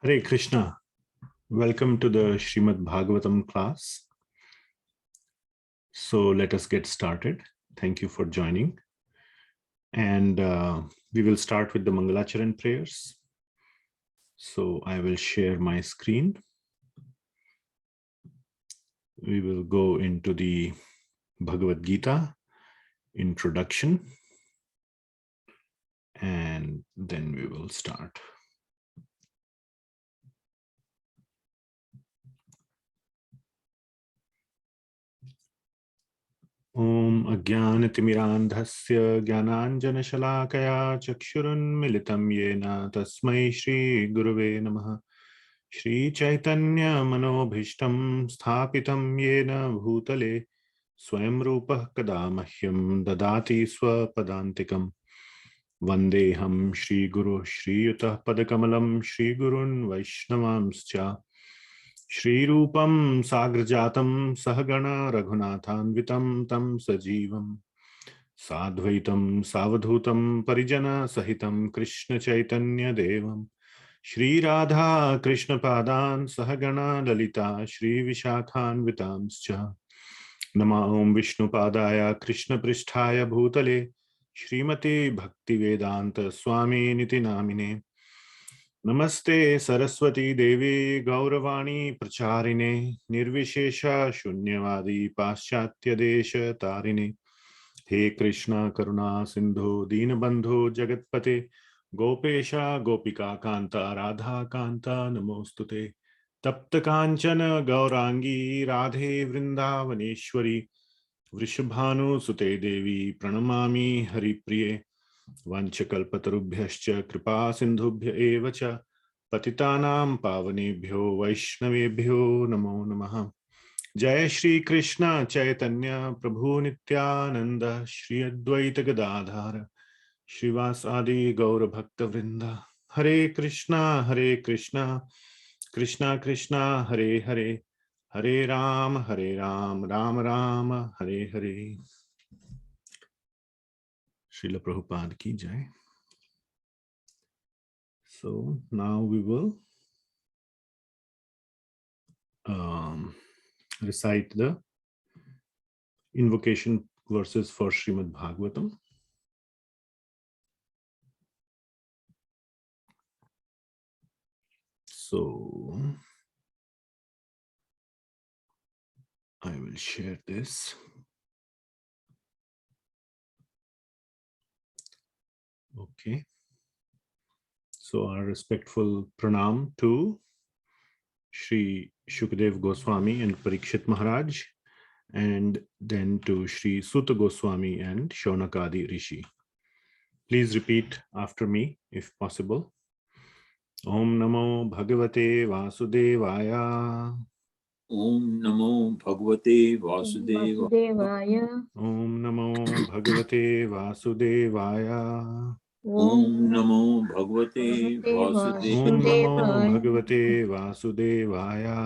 Hare Krishna. Welcome to the Srimad Bhagavatam class. So let us get started. Thank you for joining. And we will start with the Mangalacharan prayers. So I will share my screen. We will go into the Bhagavad Gita introduction. And then we will start. Om Ajnanatimirandhasya Jnananjanashalakaya Chakshurunmilitam Yena Tasmai Shri Gurave Namaha Shri Chaitanya Manobhishtam Sthapitam Yena Bhutale Swayam Rupah Kada Mahyam Dadati Swapadantikam Vandeham Shri Guru Shri Yutah Padakamalam Shri Gurun Vaishnavamscha Shri Rupam Sagrajatam Sahagana Raghunathanvitam Tam Sajivam Sadvaitam Savadhutam Parijana Sahitam Krishna Chaitanya Devam Shri Radha Krishna Padan Sahagana Lalita Shri Vishakhanvitamscha Nama Om Vishnu Padaya Krishna Pristhaya Bhutale Shrimati Bhaktivedanta Swami Niti Namine Namaste Saraswati Devi Gauravani Pracharine Nirvishesha Shunyavadi Paschatya Desha Tarine He Krishna Karuna Sindhu Dinabandhu Jagatpate Gopesha Gopika Kanta Radha Kanta Namostute Tapta Kanchana Gaurangi Radhe Vrindavaneshwari Vrishabhanu Sute Devi Pranamami Haripriye Vanchakalpatarubhyascha Kripa Sindhubhya eva cha Patitanam Pavanebhyo Vaishnavebhyo Namo Namaha Jai Shri Krishna Chaitanya Prabhu Nityananda Shri Advaita Gadadhara Shrivasadi Gaura Bhakta Vrinda Hare Krishna Krishna Krishna Hare Hare Hare Ram Ram Ram Hare Hare. Srila Prabhupada ki jai. So now we will recite the invocation verses for Srimad Bhagavatam. So I will share this. Okay. So our respectful pranam to Shri Shukadev Goswami and Parikshit Maharaj, and then to Shri Suta Goswami and Shaunakadi Rishi. Please repeat after me if possible. Om Namo Bhagavate Vasudevaya. Om Namo Bhagavate Vasudevaya. Om Namo Bhagavate Vasudevaya. Om Namo Bhagavate Vasudevaya. Om Namo Bhagavate Vasudevaya.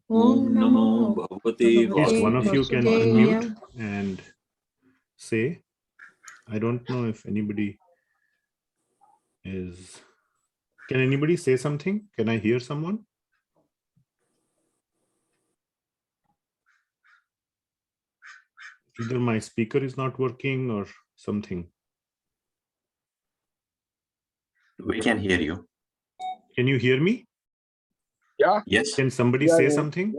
Om Namo Bhagavate Vasudevaya. Please, one of you can unmute and say. I don't know if anybody is. Can anybody say something? Can I hear someone? Either my speaker is not working or something. We can hear you. Can you hear me? Yeah. Yes. Can somebody say something?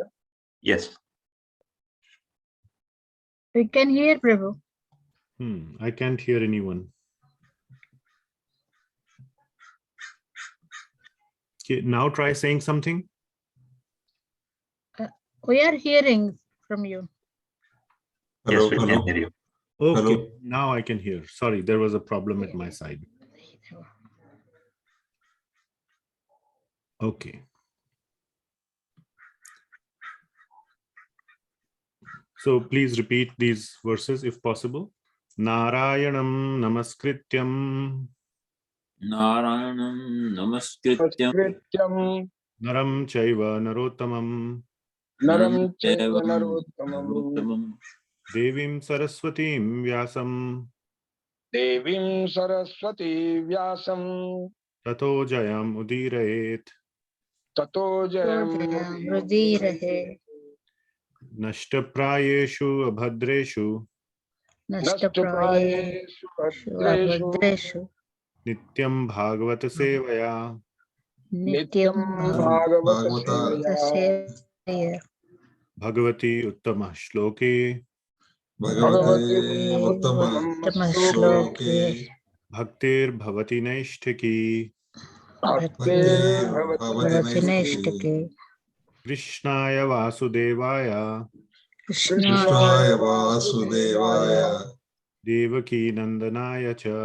Yes. We can hear, Prabhu. I can't hear anyone. Okay, now try saying something. We are hearing from you. Yes, we can hear you. Okay, Hello. now I can hear. Sorry, there was a problem at my side. Okay. So please repeat these verses if possible. Narayanam Namaskrityam Narayanam Namaskrityam Naram Chaiva Narottamam Naram Chaiva Narottamam Devim Saraswatim Vyasam Devim Saraswati Vyasam Tato Jayam Udiraet tato jayam वृद्धि रहे Nashtaprayeshu abhadreshu nashtaprayeshu bhadreshu भद्रेषु nityam bhagavata sevaya नित्यं nityam bhagavata Bhagavata sevaya सेवय bhagavati uttama shloke bhagavati Bhagavate Uttama uttamam Shloke bhaktir bhavati naishtaki bhaktir Bhakti bhavati Bhavati भवतिनैष्टिके krishnaya vasudevaya कृष्णाय Krishnaya vasudevaya Vasudevaya devaki nandanaya cha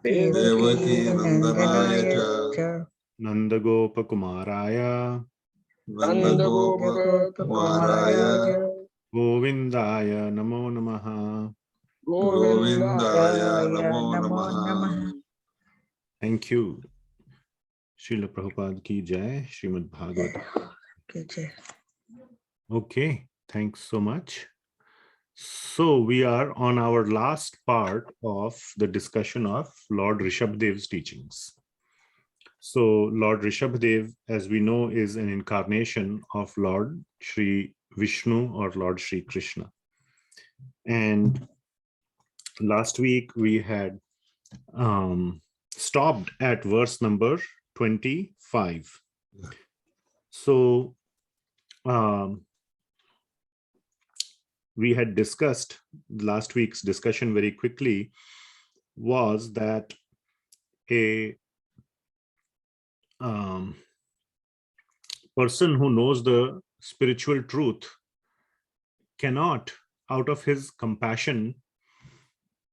Devaki नन्दनाय Nandanaya च cha nandagopakumaraya Nanda Gopa नन्दगोपकुमाराय Kumaraya govindaya namo namaha. Govindaya गोविन्दाय Namo नमो नमः Namaha. Thank you. Srila Prabhupada ki jai, Srimad Bhagavatam. Okay, thanks so much. So we are on our last part of the discussion of Lord Rishabhadev's teachings. So Lord Rishabhadev, as we know, is an incarnation of Lord Sri Vishnu or Lord Sri Krishna. And last week we had stopped at verse number 25. So we had discussed last week's discussion very quickly was that a person who knows the spiritual truth cannot, out of his compassion,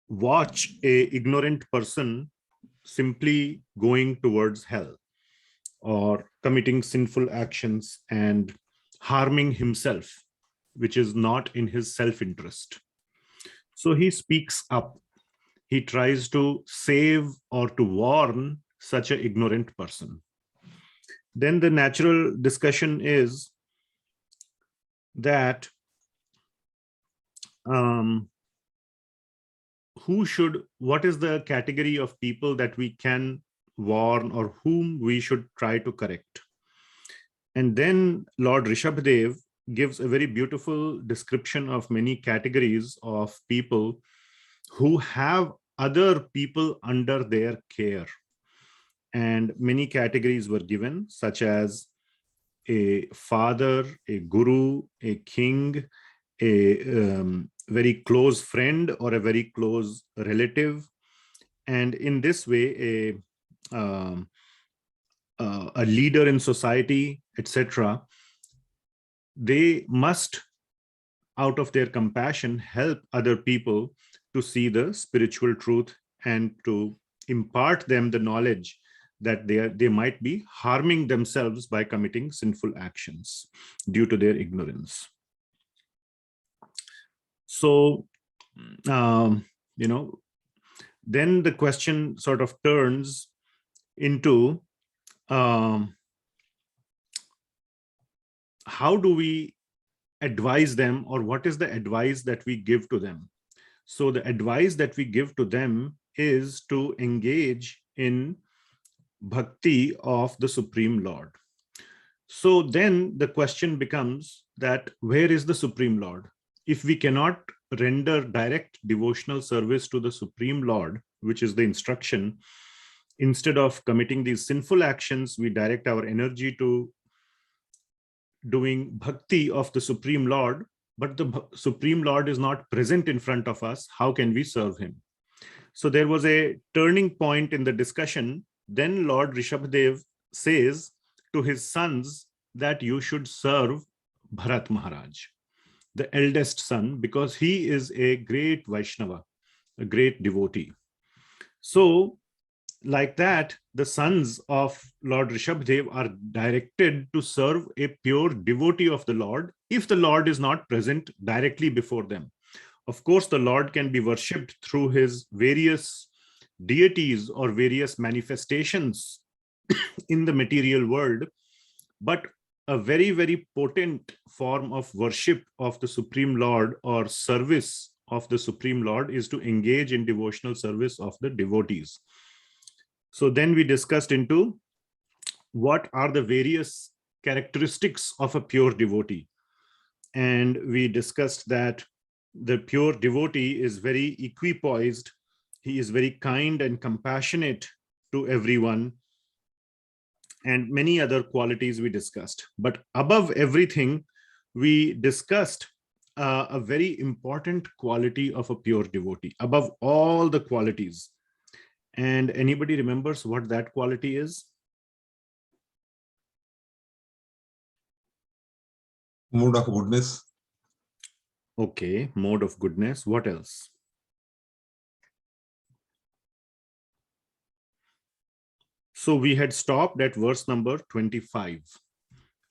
watch a ignorant person simply going towards hell or committing sinful actions and harming himself, which is not in his self-interest. So he speaks up. He tries to save or to warn such an ignorant person. Then the natural discussion is that what is the category of people that we can warn or whom we should try to correct? And then Lord Rishabhadev gives a very beautiful description of many categories of people who have other people under their care. And many categories were given, such as a father, a guru, a king, a very close friend or a very close relative. And in this way, a leader in society, etc., they must, out of their compassion, help other people to see the spiritual truth and to impart them the knowledge that they might be harming themselves by committing sinful actions due to their ignorance. So, then the question sort of turns into how do we advise them, or what is the advice that we give to them? So the advice that we give to them is to engage in bhakti of the Supreme Lord. So then the question becomes that where is the Supreme Lord? If we cannot render direct devotional service to the Supreme Lord, which is the instruction, instead of committing these sinful actions, we direct our energy to doing bhakti of the Supreme Lord, but the Supreme Lord is not present in front of us. How can we serve him? So there was a turning point in the discussion. Then Lord Rishabhadev says to his sons that you should serve Bharata Maharaja, the eldest son, because he is a great Vaishnava, a great devotee. So like that, the sons of Lord Rishabhadev are directed to serve a pure devotee of the Lord if the Lord is not present directly before them. Of course, the Lord can be worshipped through his various deities or various manifestations in the material world, but a very, very potent form of worship of the Supreme Lord or service of the Supreme Lord is to engage in devotional service of the devotees. So then we discussed into what are the various characteristics of a pure devotee. And we discussed that the pure devotee is very equipoised. He is very kind and compassionate to everyone, and many other qualities we discussed. But above everything, we discussed a very important quality of a pure devotee, above all the qualities. And anybody remembers what that quality is? Mood of goodness. Okay, mode of goodness. What else? So we had stopped at verse number 25.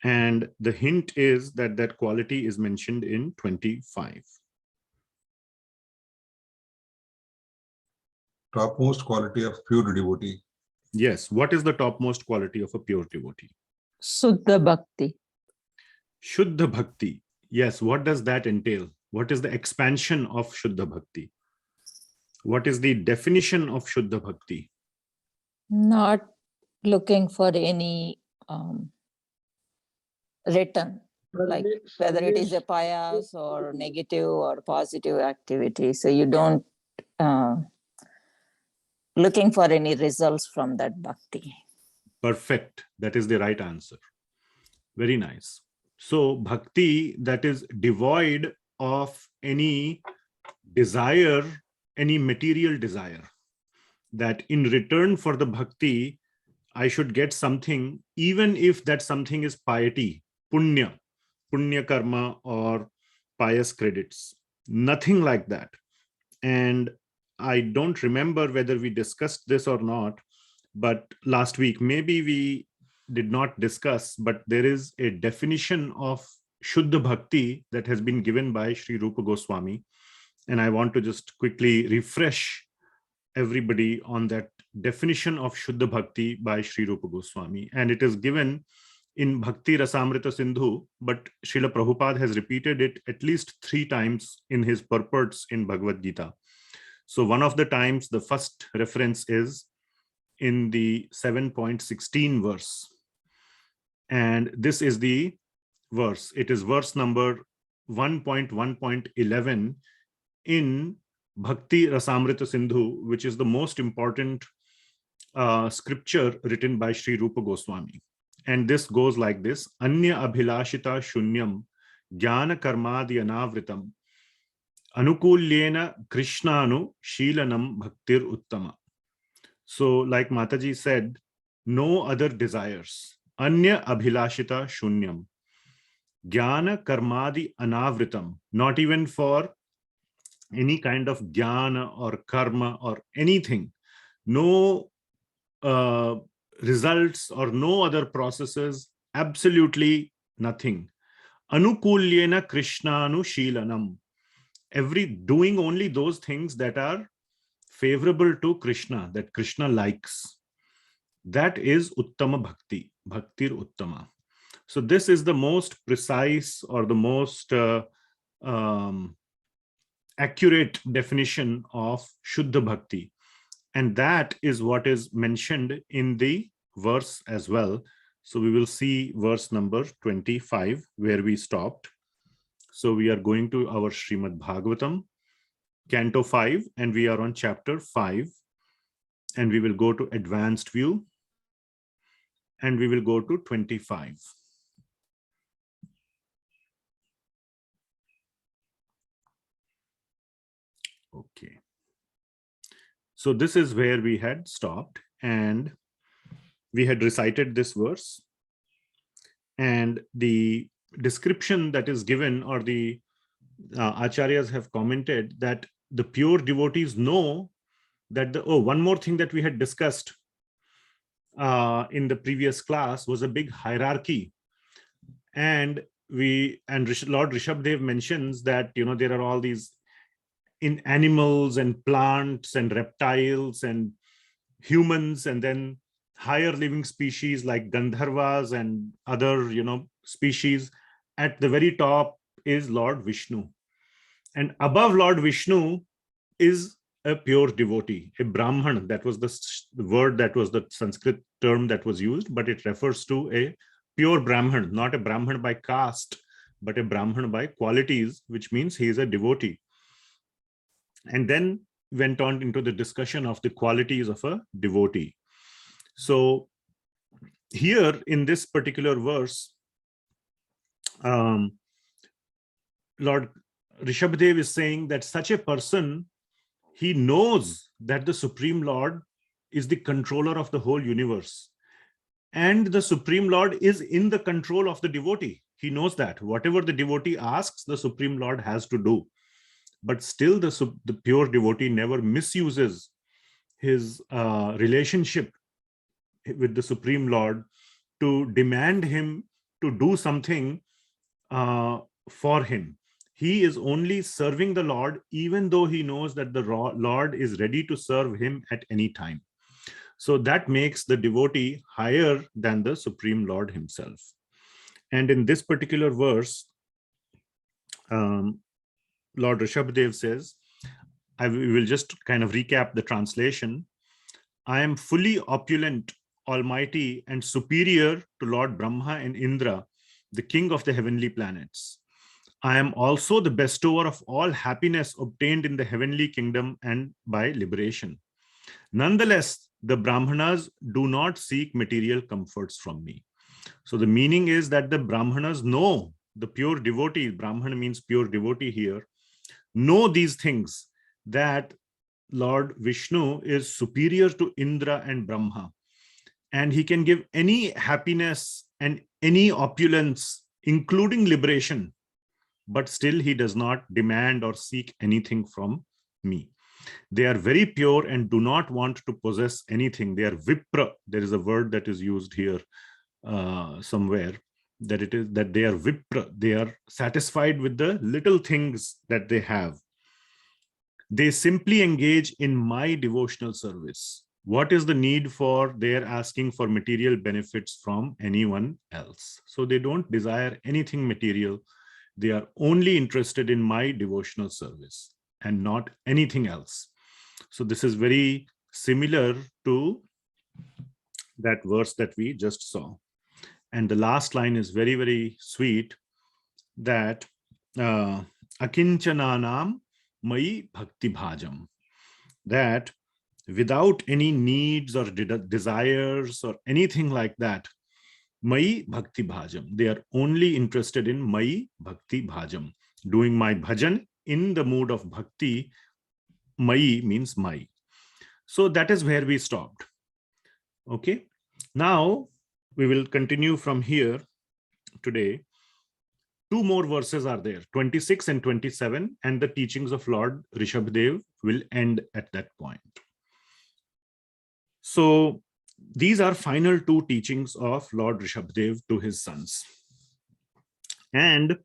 And the hint is that that quality is mentioned in 25. Topmost quality of pure devotee. Yes, what is the topmost quality of a pure devotee? Suddha Bhakti. Shuddha Bhakti. Yes, what does that entail? What is the expansion of Shuddha Bhakti? What is the definition of Shuddha Bhakti? Not looking for any return, like whether it is a pious or negative or positive activity. So you don't looking for any results from that bhakti. Perfect. That is the right answer. Very nice. So bhakti that is devoid of any desire, any material desire, that in return for the bhakti, I should get something, even if that something is piety, punya karma or pious credits. Nothing like that. And I don't remember whether we discussed this or not, but last week, maybe we did not discuss, but there is a definition of Shuddha Bhakti that has been given by Sri Rupa Goswami. And I want to just quickly refresh everybody on that definition of Shuddha Bhakti by Sri Rupa Goswami. And it is given in Bhakti Rasamrita Sindhu, but Srila Prabhupada has repeated it at least 3 times in his purports in Bhagavad Gita. So one of the times, the first reference is in the 7.16 verse. And this is the verse. It is verse number 1.1.11 in Bhakti Rasamrita Sindhu, which is the most important scripture written by Sri Rupa Goswami. And this goes like this: Anya abhilashita shunyam jnana karmadi anavritam anukulyena krishnanu shilanam bhaktir uttama. So like Mataji said, no other desires. Anya abhilashita shunyam jnana karmadi anavritam, not even for any kind of jnana or karma or anything. No results or no other processes, absolutely nothing. Anukulyena krishnanu shilanam, every doing only those things that are favorable to Krishna, that Krishna likes. That is uttama bhakti, bhaktir uttama. So this is the most precise or the most accurate definition of Shuddha Bhakti. And that is what is mentioned in the verse as well. So we will see verse number 25 where we stopped. So we are going to our Srimad Bhagavatam, Canto 5, and we are on chapter 5. And we will go to advanced view. And we will go to 25. Okay. So this is where we had stopped, and we had recited this verse. And the description that is given, or the acharyas have commented that the pure devotees know that one more thing that we had discussed in the previous class was a big hierarchy. And Lord Rishabhadeva mentions that, there are all these in animals and plants and reptiles and humans, and then higher living species like Gandharvas and other, species. At the very top is Lord Vishnu. And above Lord Vishnu is a pure devotee, a Brahman. That was the word, that was the Sanskrit term that was used, but it refers to a pure Brahman, not a Brahman by caste, but a Brahman by qualities, which means he is a devotee. And then went on into the discussion of the qualities of a devotee. So here in this particular verse, Lord Rishabhadeva is saying that such a person, he knows that the Supreme Lord is the controller of the whole universe. And the Supreme Lord is in the control of the devotee. He knows that whatever the devotee asks, the Supreme Lord has to do. But still the pure devotee never misuses his relationship with the Supreme Lord to demand him to do something for him. He is only serving the Lord, even though he knows that the Lord is ready to serve him at any time. So that makes the devotee higher than the Supreme Lord himself. And in this particular verse, Lord Rishabhadeva says, we will just kind of recap the translation. I am fully opulent, almighty, and superior to Lord Brahma and Indra, the king of the heavenly planets. I am also the bestower of all happiness obtained in the heavenly kingdom and by liberation. Nonetheless, the Brahmanas do not seek material comforts from me. So the meaning is that the Brahmanas know, the pure devotee, Brahmana means pure devotee here, know these things, that Lord Vishnu is superior to Indra and Brahma, and he can give any happiness and any opulence, including liberation, but still he does not demand or seek anything from me. They are very pure and do not want to possess anything. They are vipra. There is a word that is used here somewhere, that it is that they are vipra. They are satisfied with the little things that they have. They simply engage in my devotional service. What is the need for their asking for material benefits from anyone else? So they don't desire anything material. They are only interested in my devotional service and not anything else. So this is very similar to that verse that we just saw. And the last line is very, very sweet, that akinchananam mai bhakti bhajam, that without any needs or desires or anything like that, mai bhakti bhajam, they are only interested in mai bhakti bhajam, doing my bhajan in the mood of bhakti. Mai means my. So that is where we stopped. Okay, now we will continue from here today. Two more verses are there, 26 and 27, and the teachings of Lord Rishabhadeva will end at that point. So these are final two teachings of Lord Rishabhadeva to his sons. And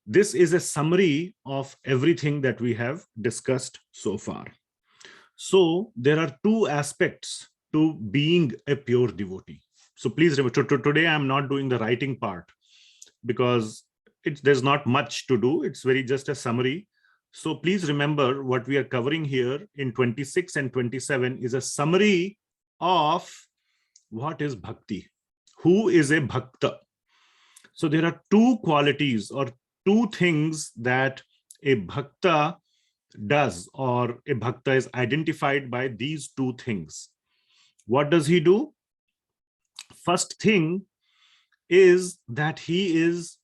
this is a summary of everything that we have discussed so far. So there are two aspects to being a pure devotee. So please remember, today I'm not doing the writing part because there's not much to do. It's very just a summary. So please remember what we are covering here in 26 and 27 is a summary of what is bhakti. Who is a bhakta? So there are two qualities or two things that a bhakta does, or a bhakta is identified by these two things. What does he do? First thing is that he is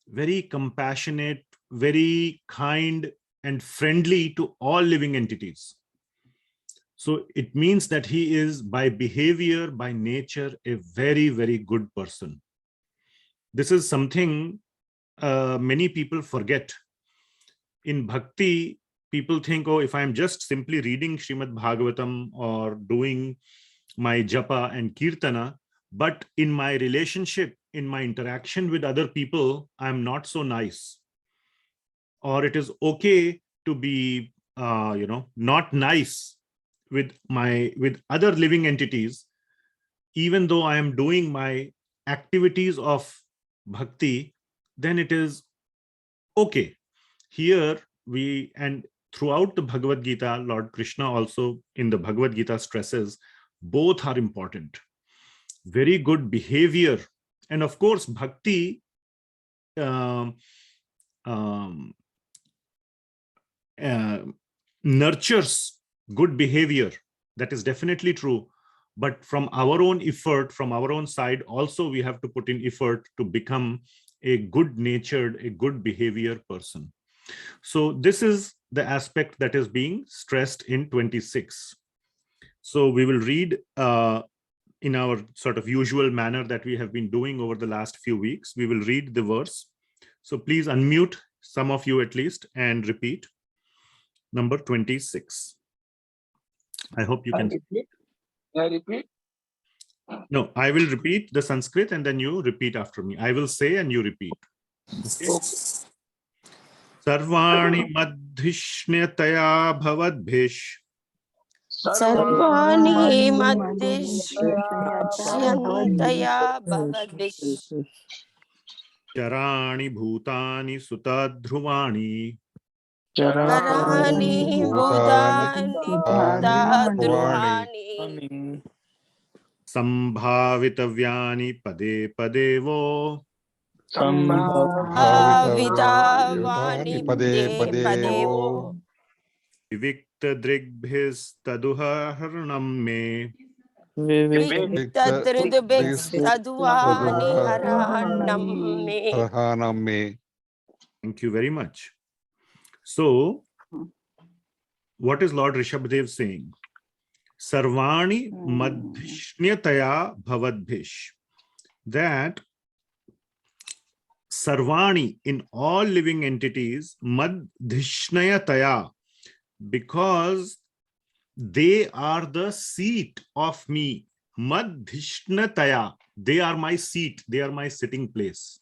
very compassionate, very kind and friendly to all living entities. So it means that he is by behavior, by nature, a very, very good person. This is something many people forget. In bhakti, people think, oh, if I'm just simply reading Srimad Bhagavatam or doing my japa and kirtana, but in my relationship, in my interaction with other people, I'm not so nice. Or it is okay to be, not nice with other living entities, even though I am doing my activities of bhakti, then it is okay. Here and throughout the Bhagavad Gita, Lord Krishna also in the Bhagavad Gita stresses both are important. Very good behavior. And of course, bhakti nurtures good behavior. That is definitely true. But from our own effort, from our own side, also we have to put in effort to become a good-natured, a good behavior person. So this is the aspect that is being stressed in 26. So we will read in our sort of usual manner that we have been doing over the last few weeks. We will read the verse. So please unmute, some of you at least, and repeat. Number 26. I hope you can. I repeat. No, I will repeat the Sanskrit and then you repeat after me. I will say and you repeat. Okay? Sarvani madhishnetaya bhavadbhish. Sarvani madhishyantaya bhavadvish. Charani bhutani sutadhruvani. Karani bhutani tadruhani. Sambhavitavyani pade padevo. Avitavani pade padevo. Vivikta drigbhis taduharnam me. Viktadridubhikstadvani haranam me. Thank you very much. So, what is Lord Rishabhadeva saying? Sarvani madhishnetaya bhavadbhish. That Sarvani, in all living entities, madhishnayataya, because they are the seat of me. Madhishnataya, they are my seat, they are my sitting place.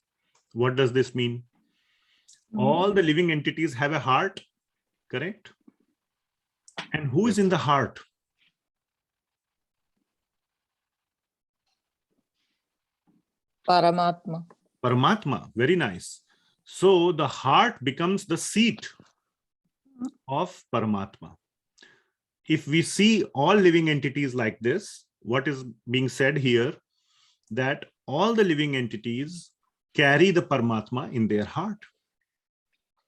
What does this mean? All the living entities have a heart, correct? And who is in the heart? Paramatma. Paramatma, very nice. So the heart becomes the seat of Paramatma. If we see all living entities like this, what is being said here, that all the living entities carry the Paramatma in their heart.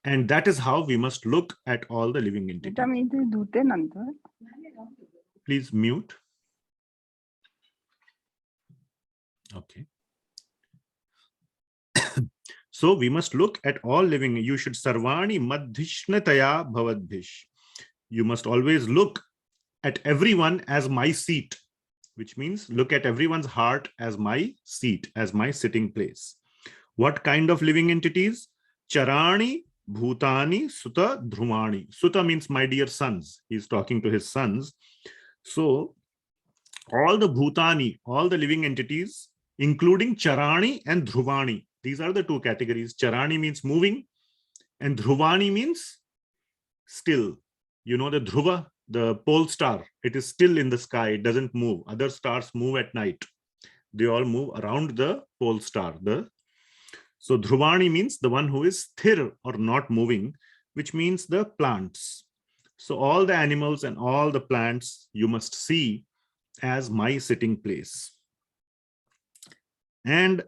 And that is how we must look at all the living entities. Please mute. Okay. So we must look at all living. You should sarvani madhishnataya bhavadbhish. You must always look at everyone as my seat, which means look at everyone's heart as my seat, as my sitting place. What kind of living entities? Charani, Bhutani, Sutta, Dhrumani. Sutta means my dear sons. He's talking to his sons. So all the Bhutani, all the living entities, including Charani and Dhruvani. These are the two categories. Charani means moving and Dhruvani means still. You know the Dhruva, the pole star, it is still in the sky, it doesn't move. Other stars move at night. They all move around the pole star. So Dhruvani means the one who is sthir or not moving, which means the plants. So all the animals and all the plants you must see as my sitting place. And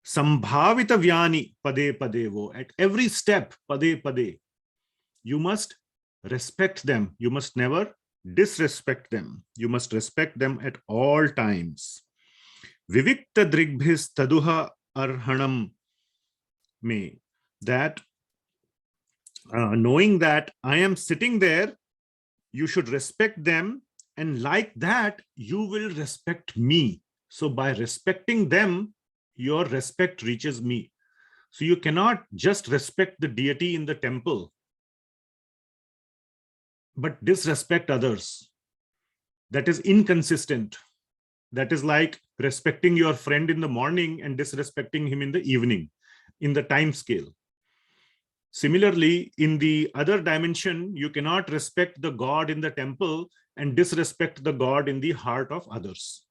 Sambhavita Vyani pade padevo. At every step, pade pade, you must respect them. You must never disrespect them. You must respect them at all times. Vivikta drigbhis taduha arhanam me. That knowing that I am sitting there, you should respect them, and like that you will respect me. So by respecting them, your respect reaches me. So you cannot just respect the deity in the temple but disrespect others. That is inconsistent. That is like respecting your friend in the morning and disrespecting him in the evening, in the time scale. Similarly, in the other dimension, you cannot respect the God in the temple and disrespect the God in the heart of others.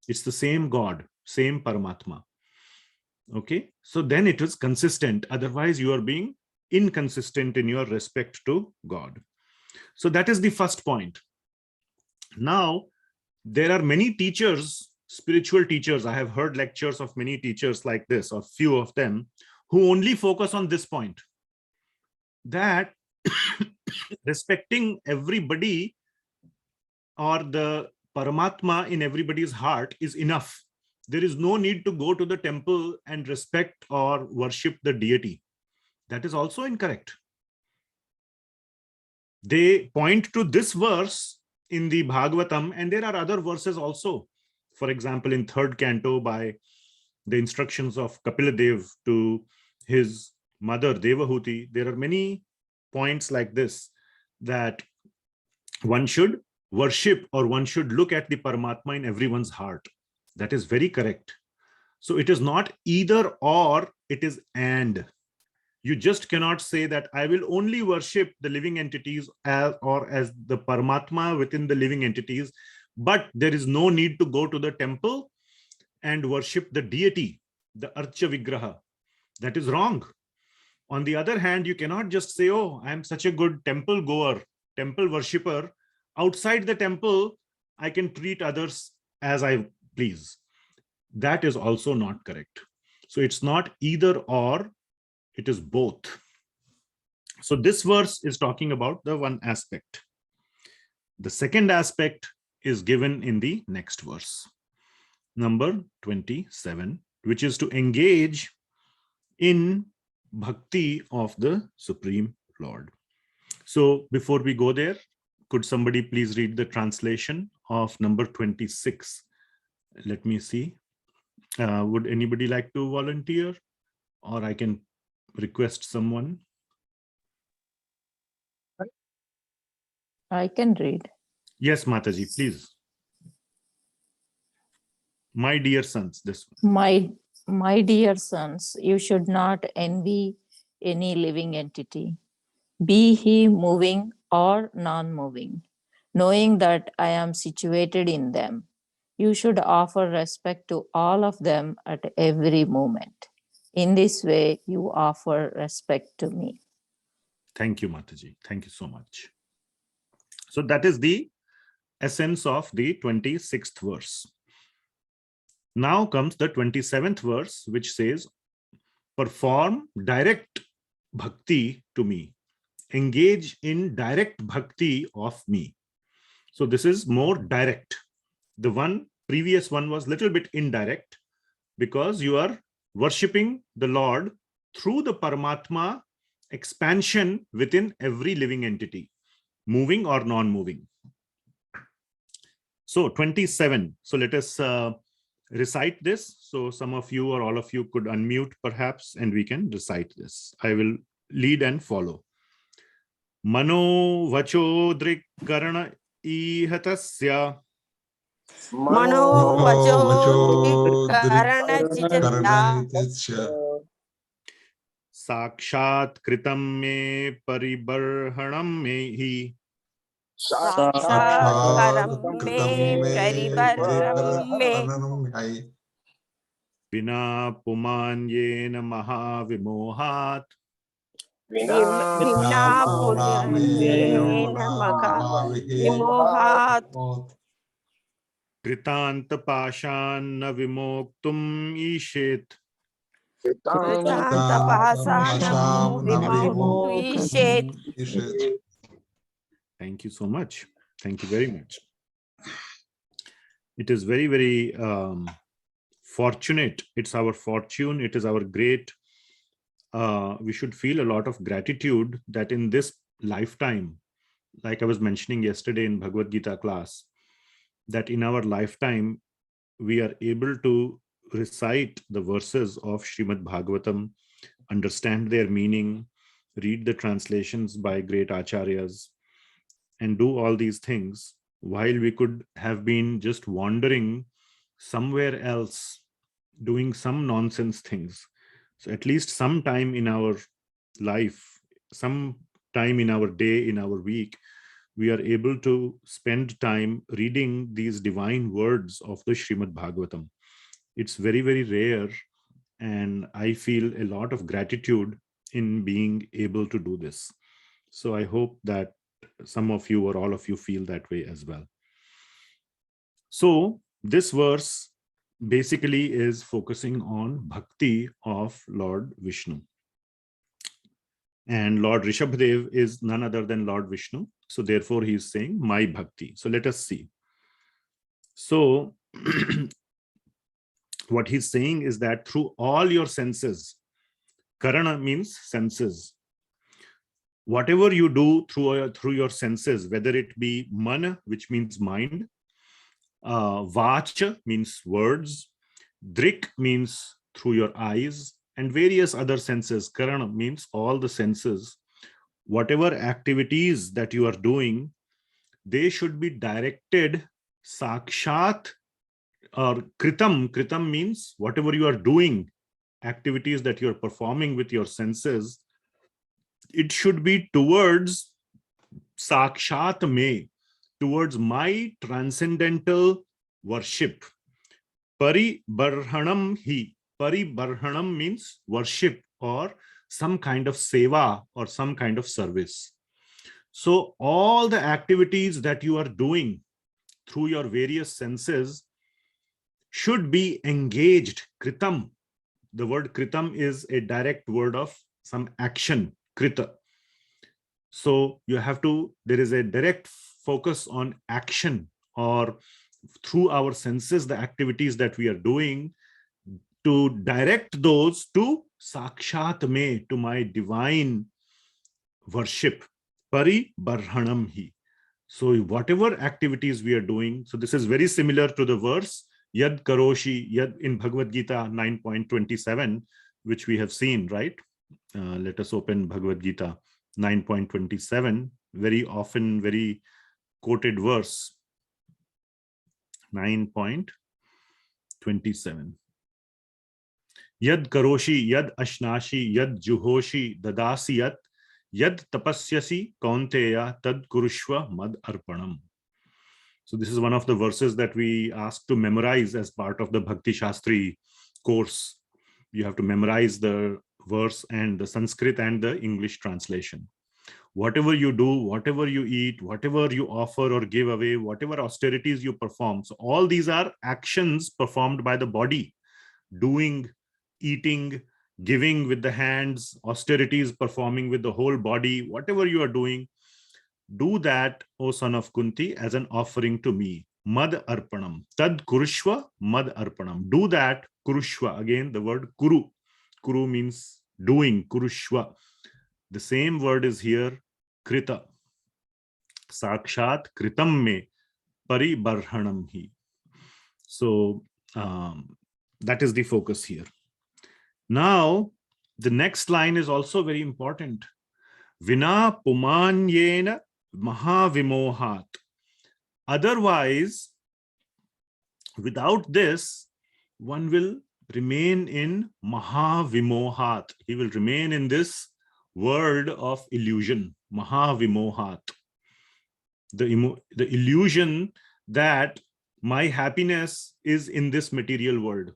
It's the same God, same Paramatma. Okay, so then it is consistent. Otherwise, you are being inconsistent in your respect to God. So that is the first point. Now, there are many teachers, spiritual teachers. I have heard lectures of many teachers like this, or few of them, who only focus on this point, that respecting everybody or the Paramatma in everybody's heart is enough. There is no need to go to the temple and respect or worship the deity. That is also incorrect. They point to this verse in the Bhagavatam, and there are other verses also. For example, in 3rd canto, by the instructions of Kapiladev to his mother Devahuti, there are many points like this, that one should worship or one should look at the Paramatma in everyone's heart. That is very correct. So it is not either or, it is and. You just cannot say that I will only worship the living entities as the Paramatma within the living entities, but there is no need to go to the temple and worship the deity, the Archa Vigraha. That is wrong. On the other hand, you cannot just say, oh, I am such a good temple goer, temple worshipper. Outside the temple, I can treat others as I please. That is also not correct. So it's not either or, it is both. So this verse is talking about the one aspect. The second aspect is given in the next verse, number 27, which is to engage in bhakti of the Supreme Lord. So before we go there, could somebody please read the translation of number 26? Let me see. Would anybody like to volunteer, or I can request someone? I can read. Yes, Mataji, please. My dear sons, this one. My dear sons, you should not envy any living entity, be he moving or non-moving, knowing that I am situated in them. You should offer respect to all of them at every moment. In this way, you offer respect to me. Thank you, Mataji. Thank you so much. So that is the essence of the 26th verse. Now comes the 27th verse, which says, perform direct bhakti to me. Engage in direct bhakti of me. So this is more direct. The previous one was a little bit indirect, because you are worshipping the Lord through the Paramatma expansion within every living entity, moving or non-moving. So 27. So let us recite this. So some of you or all of you could unmute perhaps, and we can recite this. I will lead and follow. Mano vacho drik karana ihatasya. Mano vacho karana chitya Sakshat kritam me paribarhanam me hi. sakshat karam me paribaram me Vina pumanyena mahavimohat. vimna puranyena maka vimohat Kritanta pashanna vimoktum ishet. kritanta pahasanam vimokvishet. Thank you so much. Thank you very much. It is very, very fortunate. It's our fortune. It is our great. We should feel a lot of gratitude that in this lifetime, like I was mentioning yesterday in Bhagavad Gita class, that in our lifetime, we are able to recite the verses of Srimad Bhagavatam, understand their meaning, read the translations by great acharyas, and do all these things while we could have been just wandering somewhere else, doing some nonsense things. So at least some time in our life, some time in our day, in our week, we are able to spend time reading these divine words of the Srimad Bhagavatam. It's very, very rare, and I feel a lot of gratitude in being able to do this. So I hope that some of you or all of you feel that way as well. So this verse basically is focusing on bhakti of Lord Vishnu. And Lord Rishabhadeva is none other than Lord Vishnu. So therefore he is saying my bhakti. So let us see. So what he's saying is that through all your senses, karana means senses, whatever you do through your senses, whether it be mana, which means mind, vacha means words, drik means through your eyes, and various other senses. Karana means all the senses. Whatever activities that you are doing, they should be directed sakshat or kritam. Kritam means whatever you are doing, activities that you are performing with your senses, it should be towards sakshat me, towards my transcendental worship. Paribarhanam hi. Paribarhanam means worship or some kind of seva or some kind of service. So all the activities that you are doing through your various senses should be engaged. Kritam. The word kritam is a direct word of some action. Krita. So you have to, there is a direct focus on action, or through our senses, the activities that we are doing, to direct those to sakshat me, to my divine worship. Pari barhanam hi. So whatever activities we are doing, so this is very similar to the verse yad karoshi, yad in Bhagavad Gita 9.27, which we have seen, right? Let us open Bhagavad Gita 9.27, very often, very quoted verse. 9.27. Yad karoshi, yad ashnashi, yad juhoshi, dadasi yat, yad tapasyasi kaunteya, tad kurushva mad arpanam. So this is one of the verses that we ask to memorize as part of the Bhakti Shastri course. You have to memorize the verse and the Sanskrit and the English translation. Whatever you do, whatever you eat, whatever you offer or give away, whatever austerities you perform, so all these are actions performed by the body. Doing, eating, giving with the hands, austerities performing with the whole body, whatever you are doing, do that, O son of Kunti, as an offering to me. Mad arpanam. Tad kurushva mad arpanam. Do that, kurushva. Again, the word kuru. Kuru means doing, kurushva. The same word is here, krita. Sakshat kritam me paribarhanam hi. So that is the focus here. Now, the next line is also very important. Vina pumanyena mahavimohat. Otherwise, without this, one will remain in mahavimohat. He will remain in this world of illusion, mahavimohat. The illusion that my happiness is in this material world.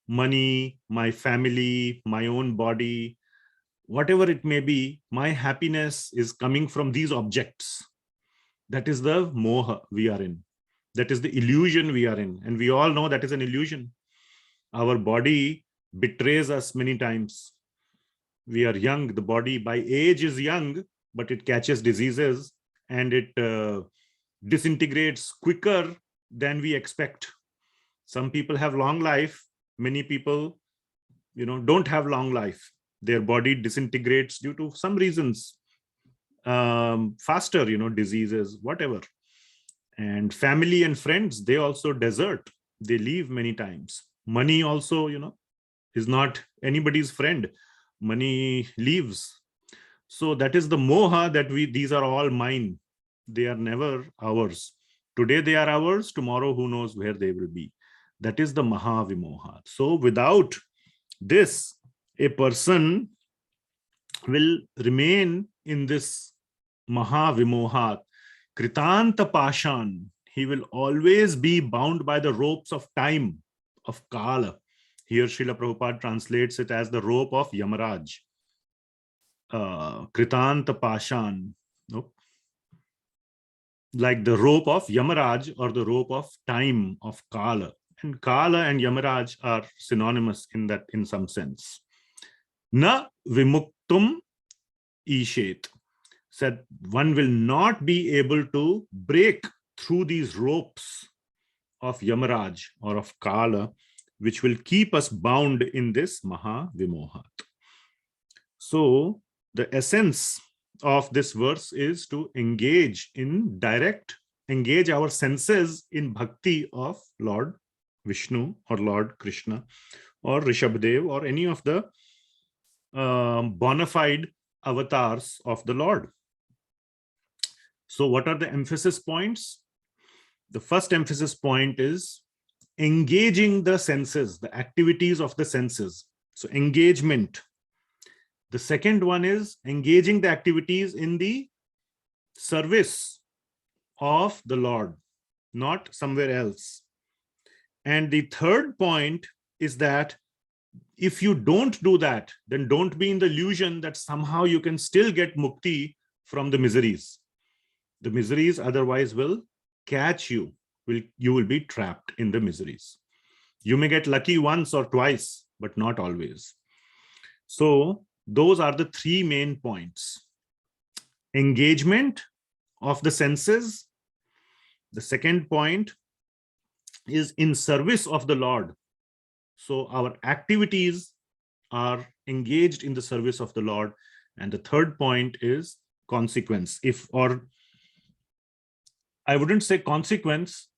Money, my family, my own body, whatever it may be, my happiness is coming from these objects. That is the moha we are in. That is the illusion we are in. And we all know that is an illusion. Our body betrays us many times. We are young. The body by age is young, but it catches diseases and it disintegrates quicker than we expect. Some people have long life. Many people, don't have long life. Their body disintegrates due to some reasons, faster, diseases, whatever. And family and friends, they also desert. They leave many times. Money also, is not anybody's friend. Money leaves. So that is the moha that these are all mine. They are never ours. Today they are ours. Tomorrow, who knows where they will be. That is the mahavimoha. So without this, a person will remain in this mahavimohat. Kritanta pashan. He will always be bound by the ropes of time, of kala. Here Srila Prabhupada translates it as the rope of Yamaraj. kritanta pashan, no? Like the rope of Yamaraj or the rope of time of Kala. And Kala and Yamaraj are synonymous in some sense. Na vimuktum ishet. Said one will not be able to break through these ropes of Yamaraj or of Kala, which will keep us bound in this Maha Vimohat. So the essence of this verse is to engage our senses in bhakti of Lord Vishnu or Lord Krishna or Rishabhadeva or any of the bona fide avatars of the Lord. So what are the emphasis points? The first emphasis point is engaging the senses, the activities of the senses. So engagement. The second one is engaging the activities in the service of the Lord, not somewhere else. And the third point is that if you don't do that, then don't be in the illusion that somehow you can still get mukti from the miseries. The miseries otherwise will catch you. You will be trapped in the miseries. You may get lucky once or twice, but not always. So those are the three main points. Engagement of the senses. The second point is in service of the Lord. So our activities are engaged in the service of the Lord. And the third point is consequence. Or I wouldn't say consequence.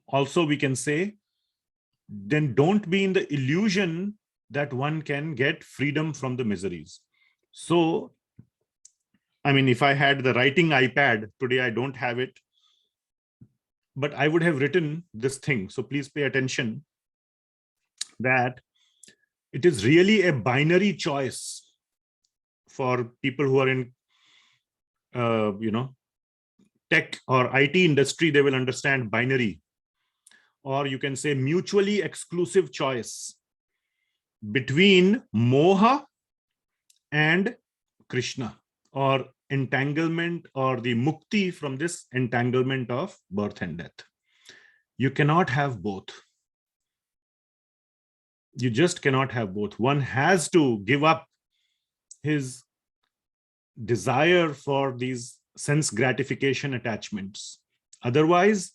Also, we can say, then don't be in the illusion that one can get freedom from the miseries. So, I mean, if I had the writing iPad, today I don't have it, but I would have written this thing. So please pay attention that it is really a binary choice for people who are in, tech or IT industry. They will understand binary, or you can say mutually exclusive choice between Moha and Krishna, or entanglement, or the mukti from this entanglement of birth and death. You cannot have both. You just cannot have both. One has to give up his desire for these sense gratification attachments. Otherwise,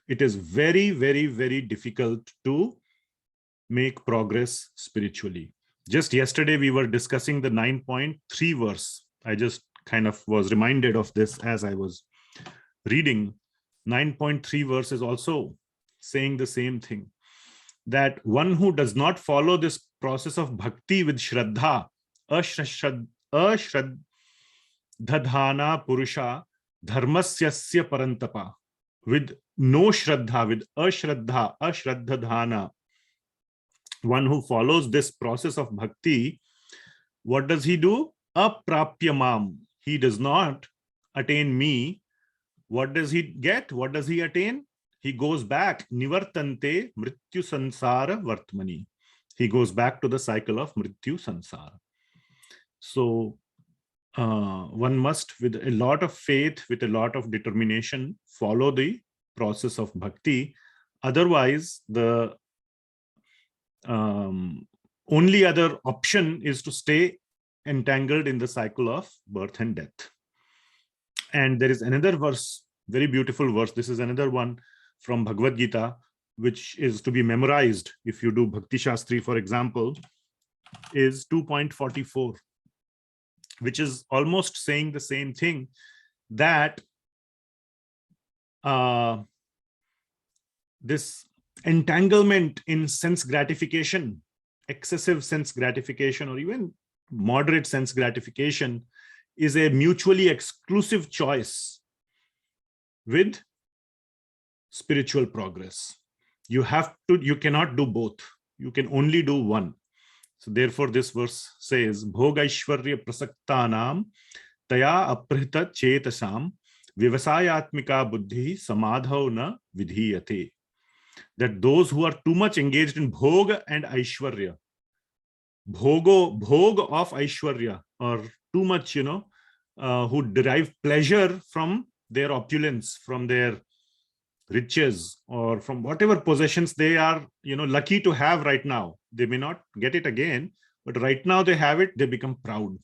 it is very, very, very difficult to make progress spiritually. Just yesterday, we were discussing the 9.3 verse. I just kind of was reminded of this as I was reading. 9.3 verse is also saying the same thing, that one who does not follow this process of bhakti with shraddha, ashraddhadhana purusha dharmasyasya parantapa, with no shraddha, with ashraddhadhana, one who follows this process of bhakti, what does he do? Aprapyamam. He does not attain me. What does he get? What does he attain? He goes back. Nivartante mrityu sansara vartmani. He goes back to the cycle of mrityu sansara. So one must, with a lot of faith, with a lot of determination, follow the process of bhakti. Otherwise, the only other option is to stay entangled in the cycle of birth and death. And there is another verse, very beautiful verse. This is another one from Bhagavad Gita, which is to be memorized if you do Bhakti Shastri, for example, is 2.44, which is almost saying the same thing, that this entanglement in sense gratification, excessive sense gratification, or even moderate sense gratification, is a mutually exclusive choice with spiritual progress. You cannot do both. You can only do one. So therefore, this verse says, Bhogaishwarya prasaktanam taya aprita chetasam vivasayatmika buddhi samadhau na vidhiyate. That those who are too much engaged in bhoga and aishwarya, bhog of aishwarya, or too much, who derive pleasure from their opulence, from their riches, or from whatever possessions they are, lucky to have right now. They may not get it again, but right now they have it, they become proud.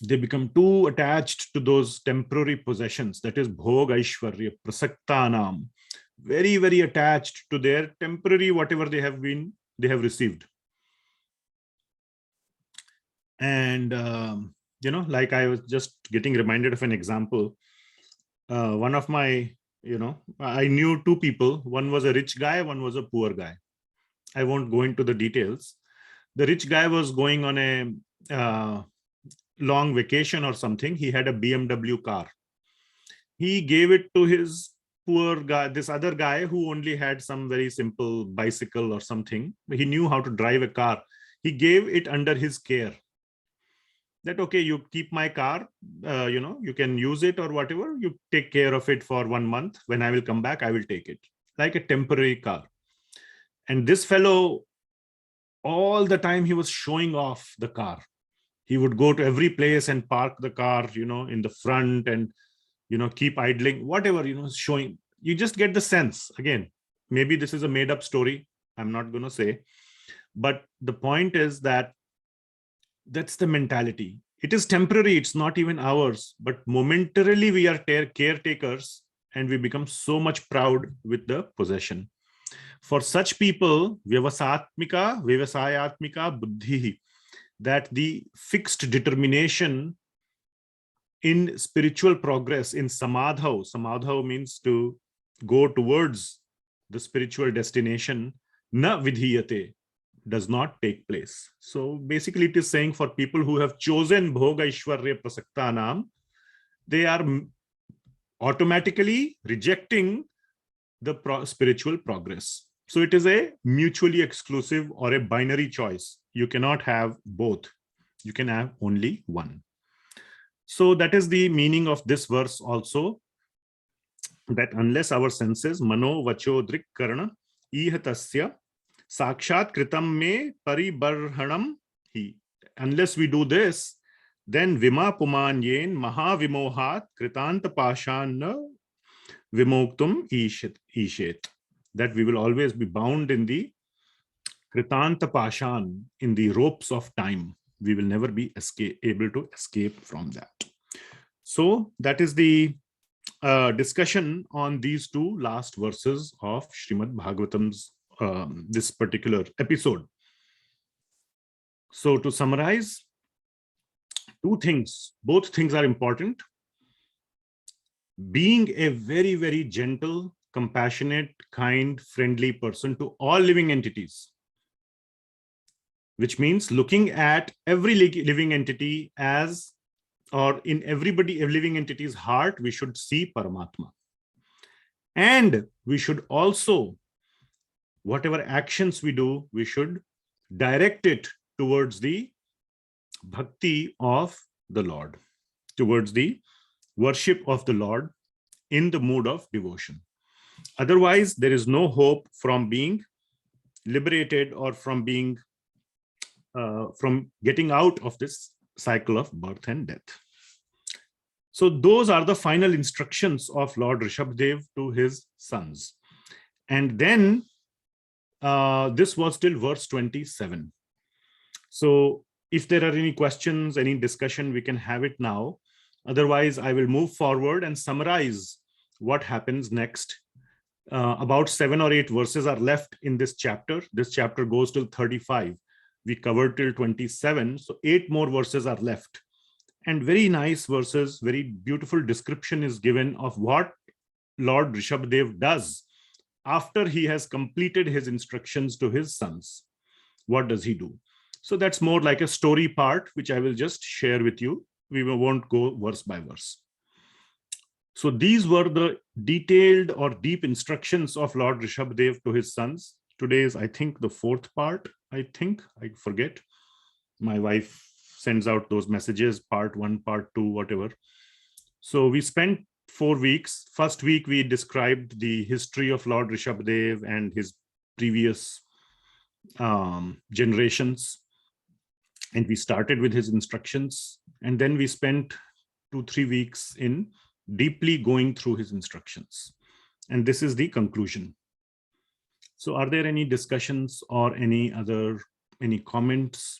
They become too attached to those temporary possessions. That is bhog aishwarya prasaktanam. Very, very attached to their temporary whatever they have received. And like I was just getting reminded of an example. One of my, I knew two people. One was a rich guy, one was a poor guy. I won't go into the details. The rich guy was going on a long vacation or something. He had a BMW car. He gave it to his poor guy, this other guy who only had some very simple bicycle or something. He knew how to drive a car. He gave it under his care. That, okay, you keep my car, you can use it or whatever. You take care of it for 1 month. When I will come back, I will take it. Like a temporary car. And this fellow, all the time he was showing off the car. He would go to every place and park the car, in the front and, keep idling, whatever, showing. You just get the sense. Again, maybe this is a made up story. I'm not going to say. But the point is that that's the mentality. It is temporary. It's not even ours. But momentarily we are caretakers and we become so much proud with the possession. For such people, vyavasatmika, vyavasayatmika buddhi, that the fixed determination in spiritual progress, in samadha means to go towards the spiritual destination, na vidhiyate, does not take place. So basically it is saying for people who have chosen bhoga aishwarya prasaktanam, they are automatically rejecting the spiritual progress. So it is a mutually exclusive or a binary choice. You cannot have both. You can have only one. So that is the meaning of this verse also, that unless our senses, mano, vacho, drik, karana, ihatasya, sakshat kritam me paribarhanam hi. Unless we do this, then vima pumanyen maha vimohat kritanta pashan vimoktum ishet. That we will always be bound in the kritanta pashan, in the ropes of time. We will never be able to escape from that. So that is the discussion on these two last verses of Srimad Bhagavatam's this particular episode. So to summarize, two things, both things are important. Being a very, very gentle, compassionate, kind, friendly person to all living entities, which means looking at every living entity as, or in every living entity's heart, we should see Paramatma. And we should also, whatever actions we do, we should direct it towards the bhakti of the Lord, towards the worship of the Lord in the mood of devotion. Otherwise, there is no hope from being liberated or from being from getting out of this cycle of birth and death. So those are the final instructions of Lord Rishabhadeva to his sons. And then this was till verse 27. So if there are any questions, any discussion, we can have it now. Otherwise, I will move forward and summarize what happens next. About 7 or 8 verses are left in this chapter. This chapter goes till 35. We covered till 27. So 8 more verses are left. And very nice verses, very beautiful description is given of what Lord Rishabhadeva does after he has completed his instructions to his sons. What does he do? So that's more like a story part, which I will just share with you. We won't go verse by verse. So these were the detailed or deep instructions of Lord Rishabhadeva to his sons. Today is, I think, the 4th part. I forget. My wife sends out those messages, part 1, part 2, whatever. So we spent 4 weeks. First week, we described the history of Lord Rishabhadeva and his previous generations. And we started with his instructions, and then we spent 2-3 weeks in deeply going through his instructions. And this is the conclusion. So are there any discussions or any comments,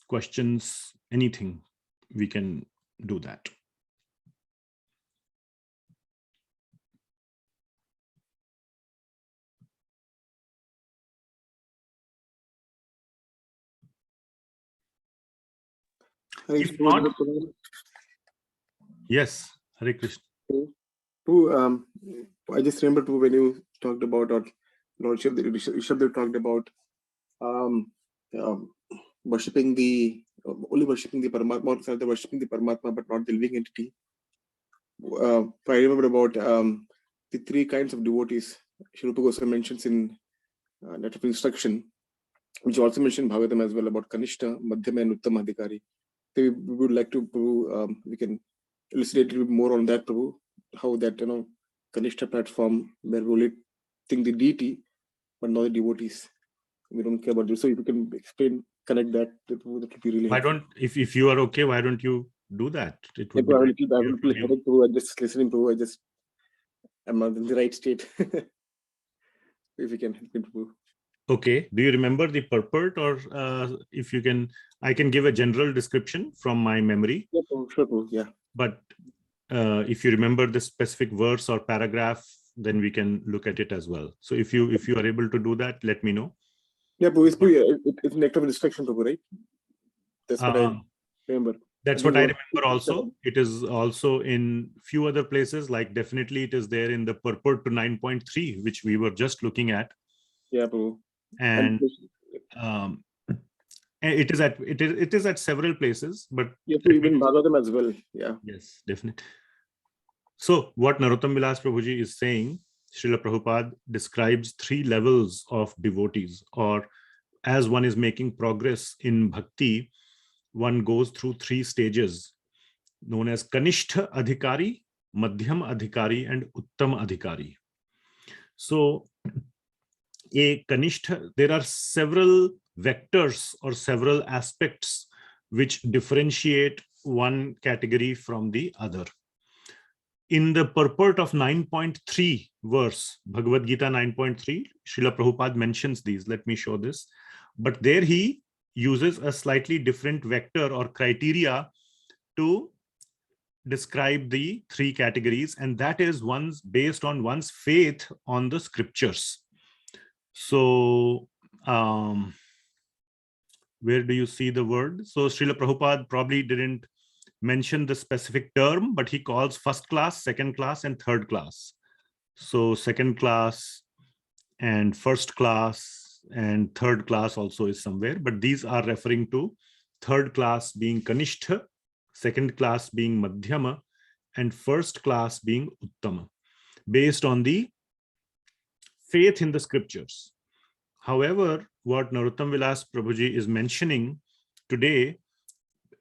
questions, anything? We can do that. If not, yes, Hare Krishna. I just remember too when you talked about, or Lord Rishabhadeva talked about worshipping only worshipping the Paramatma, or rather worshipping the Paramatma, but not the living entity. I remember about the 3 kinds of devotees Shri Rupa Goswami mentions in letter of instruction, which also mentioned Bhagavatam as well, about kanishtha, madhyam, and uttama, adhikari. We would like to we can elucidate a little bit more on that, Prabhu, how that kanishtha platform where we only think the deity but not the devotees. We don't care about this. So if you can explain, connect that would be really Why helpful. don't, if you are okay, why don't you do that? It would be I will great keep to hear from you. headache, Prabhu. I just listening, Prabhu. I'm not in the right state. If you can help me, Prabhu. Okay. Do you remember the purport, or if you can, I can give a general description from my memory. Yeah, Prabhu, sure, Prabhu. Yeah. But if you remember the specific verse or paragraph, then we can look at it as well. So if you are able to do that, let me know. Yeah, Prabhu, it's an act of instruction, Prabhu, right? That's what I remember. That's what I remember also. It is also in few other places, like definitely it is there in the purport to 9.3, which we were just looking at. Yeah, Prabhu. And it is at several places, but yeah, even Bhagavatam as well. Yeah. Yes, definitely. So what Narottam Vilas Prabhuji is saying, Srila Prabhupada describes 3 levels of devotees, or as one is making progress in bhakti, one goes through 3 stages known as kanishtha adhikari, madhyam adhikari, and uttama adhikari. So a kanishtha, there are several vectors or several aspects which differentiate one category from the other. In the purport of 9.3 verse, Bhagavad Gita 9.3, Srila Prabhupada mentions these. Let me show this. But there he uses a slightly different vector or criteria to describe the 3 categories, and that is one's based on one's faith on the scriptures. So where do you see the word? So Srila Prabhupada probably didn't mention the specific term, but he calls first class, second class, and third class. So second class and first class and third class also is somewhere, but these are referring to third class being kanishtha, second class being madhyama, and first class being uttama, based on the faith in the scriptures. However, what Narottam Vilas Prabhuji is mentioning today,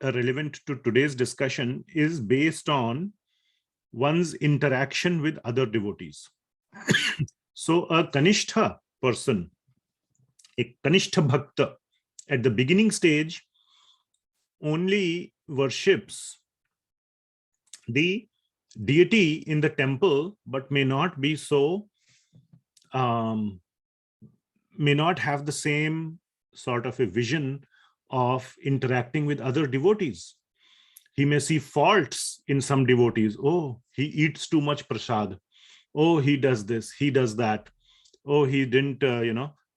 relevant to today's discussion, is based on one's interaction with other devotees. So a kanishtha person, a kanishtha bhakta, at the beginning stage only worships the deity in the temple, but may not be so, may not have the same sort of a vision of interacting with other devotees. He may see faults in some devotees. Oh, he eats too much prasad. Oh, he does this, he does that. Oh, he didn't,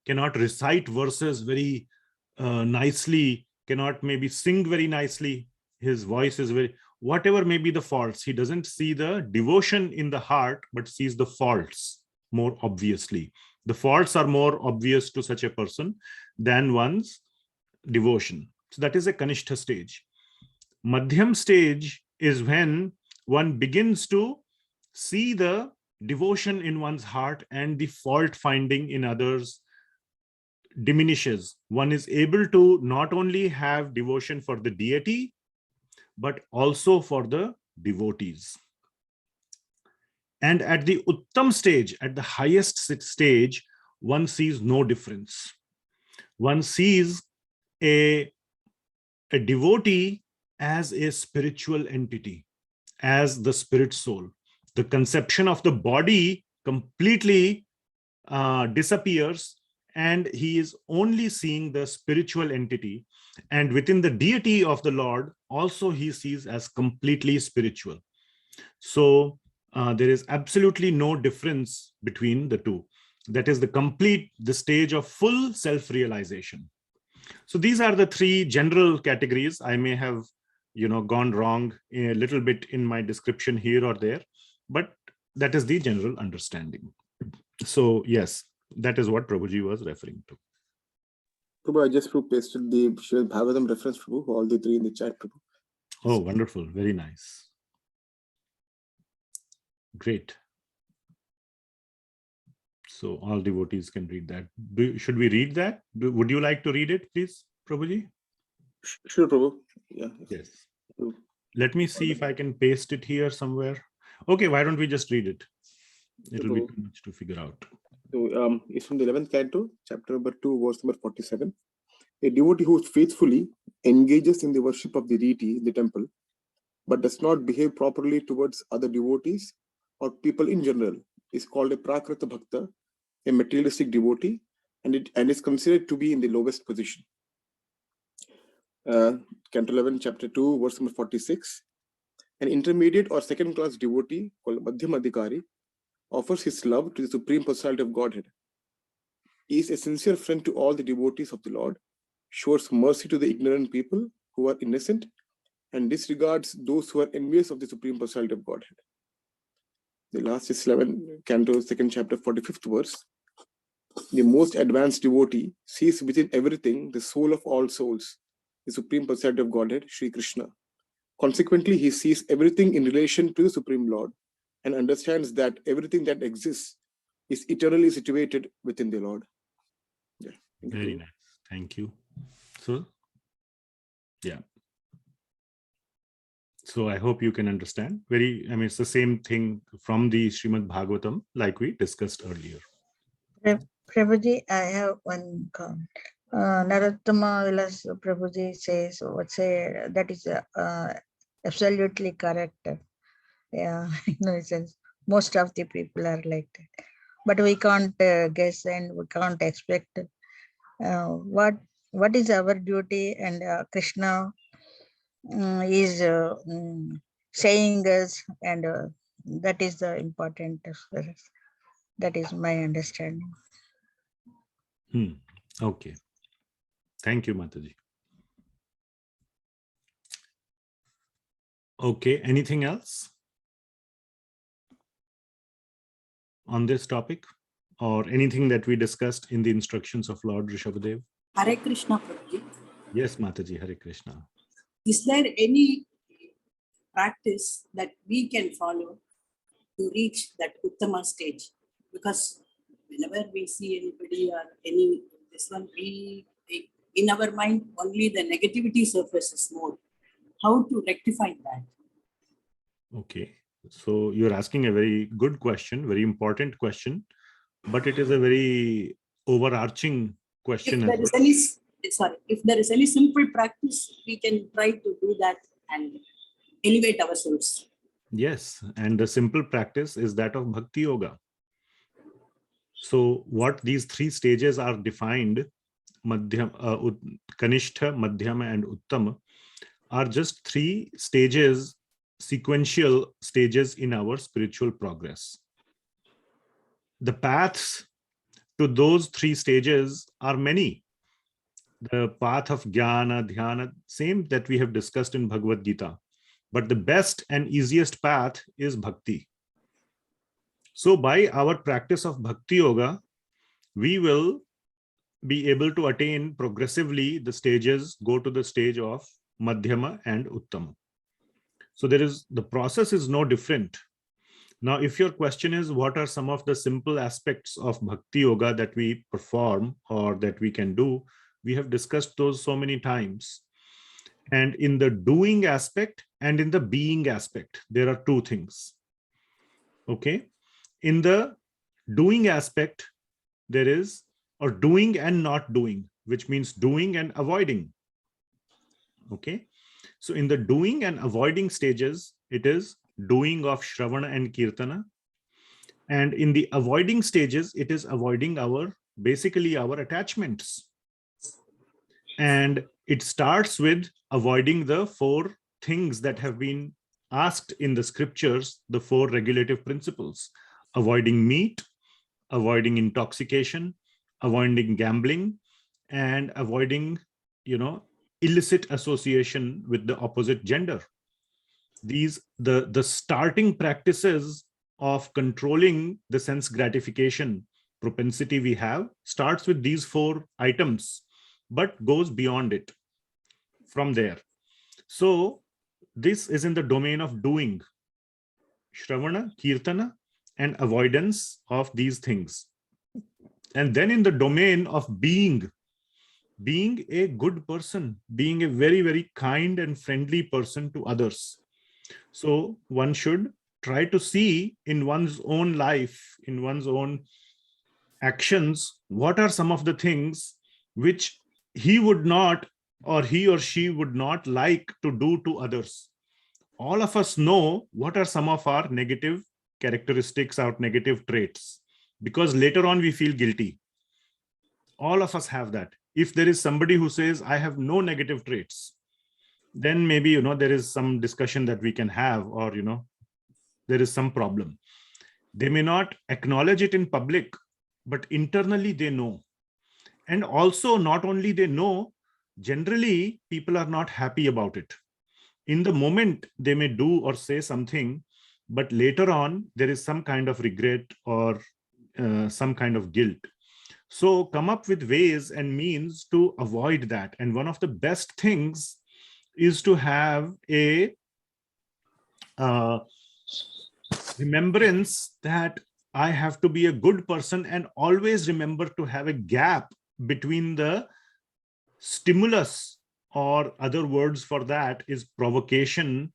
cannot recite verses very nicely, cannot maybe sing very nicely. His voice is very, whatever may be the faults, he doesn't see the devotion in the heart, but sees the faults more obviously. The faults are more obvious to such a person than one's devotion. So that is a kanishtha stage. Madhyam stage is when one begins to see the devotion in one's heart and the fault finding in others diminishes. One is able to not only have devotion for the deity, but also for the devotees. And at the uttam stage, at the highest stage, one sees no difference. One sees a a devotee as a spiritual entity, as the spirit soul. The conception of the body completely disappears, and he is only seeing the spiritual entity. And within the deity of the Lord, also he sees as completely spiritual. So there is absolutely no difference between the two. That is the stage of full self-realization. So these are the three general categories. I may have, gone wrong a little bit in my description here or there, but that is the general understanding. So yes, that is what Prabhuji was referring to. Prabhu, I just pasted the Srimad Bhagavatam reference, Prabhu, all the three in the chat, Prabhu. Oh, wonderful. Very nice. Great. So all devotees can read that. Should we read that? Would you like to read it, please, Prabhuji? Sure, Prabhu. Yeah. Yes. Let me see if I can paste it here somewhere. Okay, why don't we just read it? It'll be too much to figure out. So it's from the 11th Canto, chapter number 2, verse number 47. A devotee who faithfully engages in the worship of the deity in the temple, but does not behave properly towards other devotees or people in general, is called a Prakrita Bhakta, a materialistic devotee, and is considered to be in the lowest position. Canto 11, chapter 2, verse number 46. An intermediate or second-class devotee called madhyam adhikari offers his love to the Supreme Personality of Godhead. He is a sincere friend to all the devotees of the Lord, shows mercy to the ignorant people who are innocent, and disregards those who are envious of the Supreme Personality of Godhead. The last is 11, Canto 2nd chapter, 45th verse. The most advanced devotee sees within everything the soul of all souls, the Supreme Personality of Godhead, Sri Krishna. Consequently, he sees everything in relation to the Supreme Lord and understands that everything that exists is eternally situated within the Lord. Yeah. Very nice. Thank you. So, yeah. So I hope you can understand. It's the same thing from the Srimad Bhagavatam, like we discussed earlier. Prabhuji, I have one comment. Narottama Vilas Prabhuji says, that is absolutely correct. Yeah, in a sense, most of the people are like that. But we can't guess and we can't expect what is our duty, and Krishna is saying us, and that is the important for us. That is my understanding. Okay. Thank you, Mataji. Okay, anything else on this topic, or anything that we discussed in the instructions of Lord Rishabhadeva? Hare Krishna, Prabhuji. Yes, Mataji, Hare Krishna. Is there any practice that we can follow to reach that uttama stage? Because whenever we see anybody or we in our mind only the negativity surfaces more. How to rectify that? Okay, so you're asking a very good question, very important question, but it is a very overarching question. If there is any simple practice, we can try to do that and elevate ourselves. Yes, and the simple practice is that of Bhakti Yoga. So what these three stages are defined, madhyam, kanishtha, madhyam, and uttama, are just three stages, sequential stages in our spiritual progress. The paths to those three stages are many. The path of jnana, dhyana, same that we have discussed in Bhagavad Gita. But the best and easiest path is bhakti. So by our practice of Bhakti Yoga, we will be able to attain progressively the stages, go to the stage of madhyama and uttama. So the process is no different. Now, if your question is what are some of the simple aspects of Bhakti Yoga that we perform or that we can do, we have discussed those so many times. And in the doing aspect and in the being aspect, there are two things. Okay. In the doing aspect, there is, or doing and not doing, which means doing and avoiding. Okay. So in the doing and avoiding stages, it is doing of Shravana and Kirtana. And in the avoiding stages, it is avoiding basically our attachments. And it starts with avoiding the 4 things that have been asked in the scriptures, the 4 regulative principles: avoiding meat, avoiding intoxication, avoiding gambling, and avoiding, illicit association with the opposite gender. These, the starting practices of controlling the sense gratification propensity we have starts with these 4 items, but goes beyond it from there. So this is in the domain of doing, Shravana, Kirtana, and avoidance of these things. And then in the domain of being a good person, being a very, very kind and friendly person to others. So one should try to see in one's own life, in one's own actions, what are some of the things which he would not, or he or she would not like to do to others. All of us know what are some of our negative characteristics, our negative traits, because later on we feel guilty. All of us have that. If there is somebody who says, I have no negative traits, then maybe, there is some discussion that we can have, or, there is some problem. They may not acknowledge it in public, but internally they know. And also, not only they know, generally people are not happy about it. In the moment, they may do or say something, but later on, there is some kind of regret or some kind of guilt. So come up with ways and means to avoid that. And one of the best things is to have a remembrance that I have to be a good person, and always remember to have a gap between the stimulus, or other words for that is provocation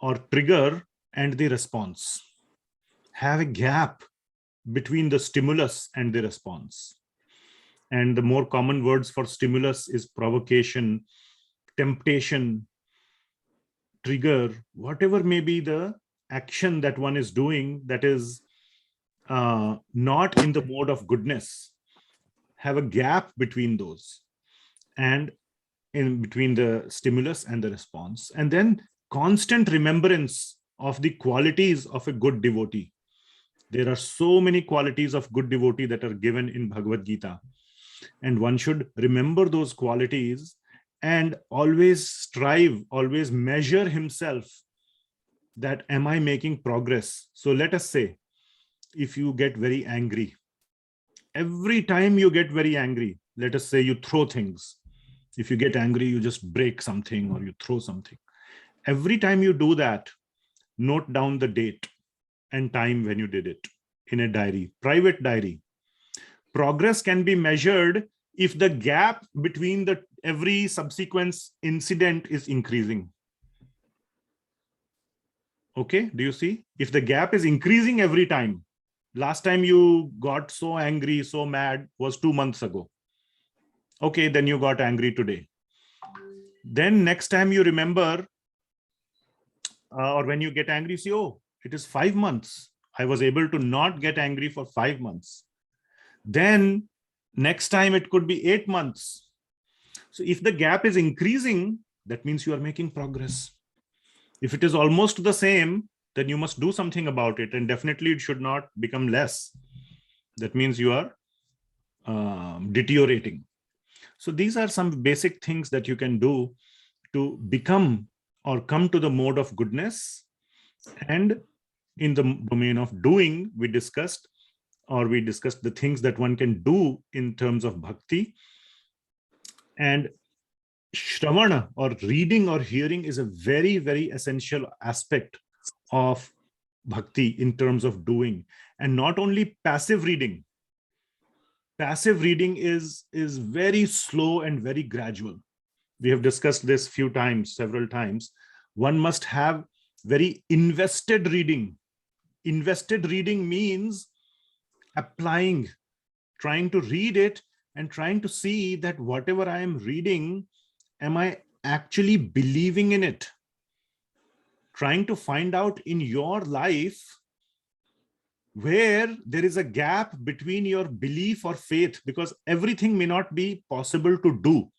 or trigger, and the response. Have a gap between the stimulus and the response. And the more common words for stimulus is provocation, temptation, trigger, whatever may be the action that one is doing that is not in the mode of goodness. Have a gap between those, and in between the stimulus and the response. And then constant remembrance of the qualities of a good devotee. There are so many qualities of good devotee that are given in Bhagavad Gita, and one should remember those qualities and always strive, always measure himself that am I making progress? So let us say, if you get very angry, every time you get very angry, let us say you throw things. If you get angry, you just break something or you throw something. Every time you do that, note down the date and time when you did it in a diary, private diary. Progress can be measured if the gap between every subsequent incident is increasing. Okay, do you see? If the gap is increasing every time, last time you got so angry, so mad was 2 months ago. Okay, then you got angry today. Then next time you remember, or when you get angry, say, oh, it is 5 months. I was able to not get angry for 5 months. Then next time it could be 8 months. So if the gap is increasing, that means you are making progress. If it is almost the same, then you must do something about it. And definitely it should not become less. That means you are deteriorating. So these are some basic things that you can do to become or come to the mode of goodness. And in the domain of doing, we discussed the things that one can do in terms of bhakti. And Shravana, or reading or hearing, is a very, very essential aspect of bhakti in terms of doing. And not only passive reading. Passive reading is very slow and very gradual. We have discussed this several times. One must have very invested reading. Invested reading means applying, trying to read it and trying to see that whatever I am reading, am I actually believing in it, trying to find out in your life where there is a gap between your belief or faith, because everything may not be possible to do.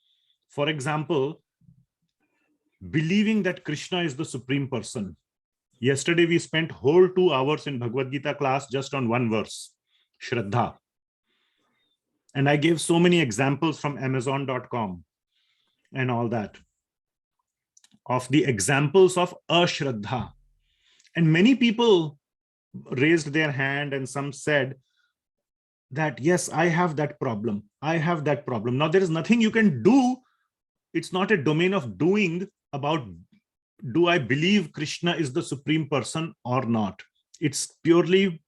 For example, believing that Krishna is the supreme person. Yesterday, we spent whole 2 hours in Bhagavad Gita class just on one verse, Shraddha. And I gave so many examples from Amazon.com and all that of the examples of ashraddha. And many people raised their hand and some said that, yes, I have that problem. I have that problem. Now, there is nothing you can do. It's not a domain of doing about, do I believe Krishna is the supreme person or not? It's purely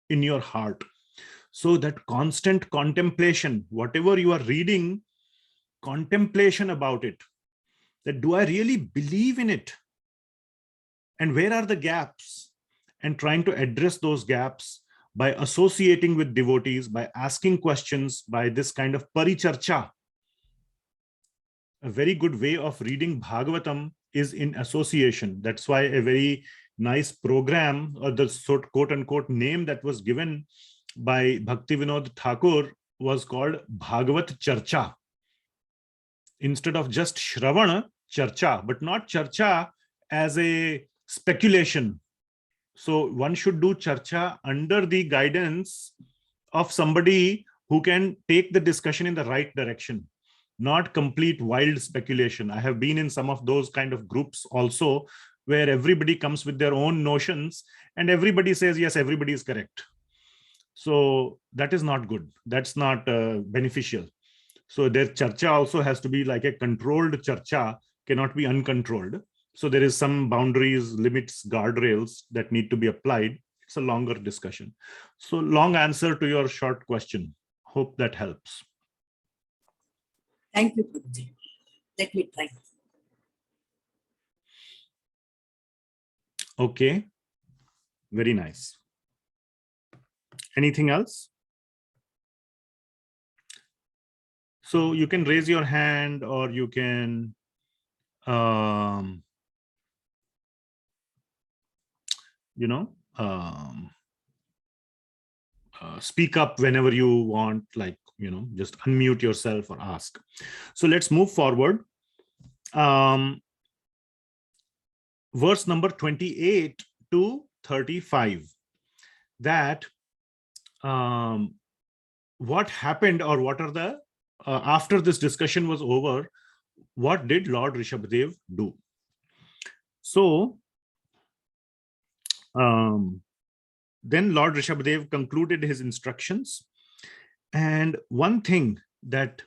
in your heart. So that constant contemplation, whatever you are reading, contemplation about it, that do I really believe in it? And where are the gaps? And trying to address those gaps by associating with devotees, by asking questions, by this kind of paricharcha. A very good way of reading Bhagavatam is in association. That's why a very nice program, or the sort quote unquote name that was given by Bhakti Vinod Thakur was called Bhagavat Charcha. Instead of just Shravana, Charcha, but not Charcha as a speculation. So one should do Charcha under the guidance of somebody who can take the discussion in the right direction, not complete wild speculation. I have been in some of those kind of groups also, where everybody comes with their own notions and everybody says, yes, everybody is correct. So that is not good. That's not beneficial. So their charcha also has to be like a controlled charcha, cannot be uncontrolled. So there is some boundaries, limits, guardrails that need to be applied. It's a longer discussion. So long answer to your short question. Hope that helps. Thank you, Prabhuji. Let me try. Okay. Very nice. Anything else? So you can raise your hand, or you can speak up whenever you want, like, just unmute yourself or ask. So let's move forward. Verse number 28 to 35, that what happened, or what are the after this discussion was over, what did Lord Rishabhadeva do? So then Lord Rishabhadeva concluded his instructions, and one thing that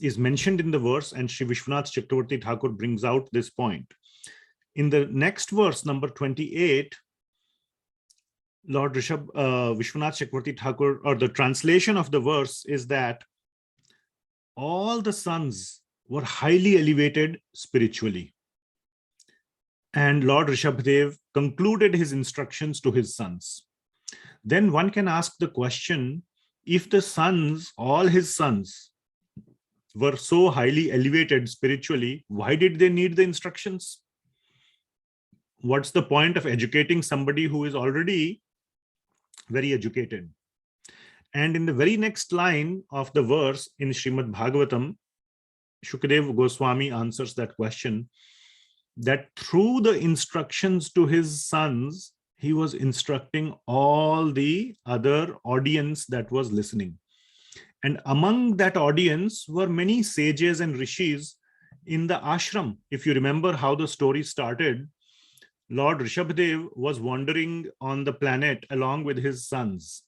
is mentioned in the verse, and Sri Vishwanath Chakravarti Thakur brings out this point. In the next verse, number 28, Lord Vishwanath Chakravarti Thakur, or the translation of the verse is that all the sons were highly elevated spiritually. And Lord Rishabhadeva concluded his instructions to his sons. Then one can ask the question, if the sons, all his sons, were so highly elevated spiritually, why did they need the instructions? What's the point of educating somebody who is already very educated? And in the very next line of the verse in Srimad Bhagavatam, Shukadeva Goswami answers that question, that through the instructions to his sons, he was instructing all the other audience that was listening. And among that audience were many sages and rishis in the ashram. If you remember how the story started, Lord Rishabhadeva was wandering on the planet along with his sons.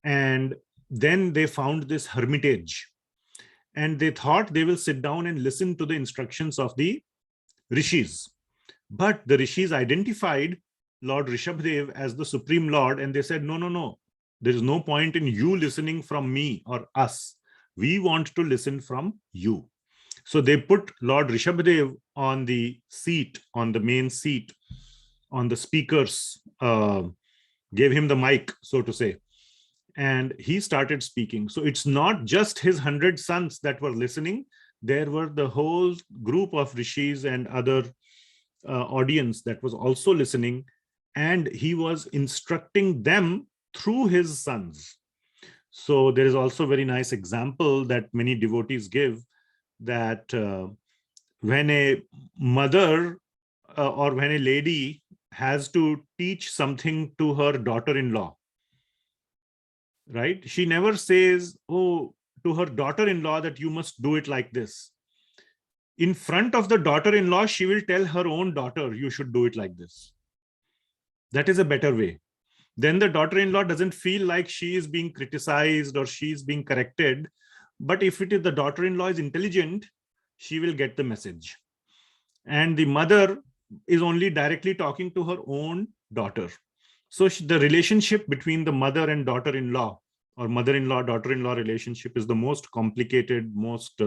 And then they found this hermitage. And they thought they will sit down and listen to the instructions of the rishis. But the rishis identified Lord Rishabhadeva as the Supreme Lord, and they said, no, no, no. There is no point in you listening from me or us. We want to listen from you. So they put Lord Rishabhadeva on the seat, on the main seat, on the speakers, gave him the mic, so to say. And he started speaking. So it's not just his 100 sons that were listening. there were the whole group of rishis and other audience that was also listening, and he was instructing them through his sons. So there is also a very nice example that many devotees give, that when a mother or when a lady has to teach something to her daughter-in-law, right? She never says, oh, to her daughter-in-law that you must do it like this. In front of the daughter-in-law, she will tell her own daughter, you should do it like this. That is a better way. Then the daughter-in-law doesn't feel like she is being criticized or she is being corrected. But if it is the daughter-in-law is intelligent, she will get the message. And the mother is only directly talking to her own daughter. So the relationship between the mother and daughter-in-law, or mother-in-law, daughter-in-law relationship, is the most complicated, most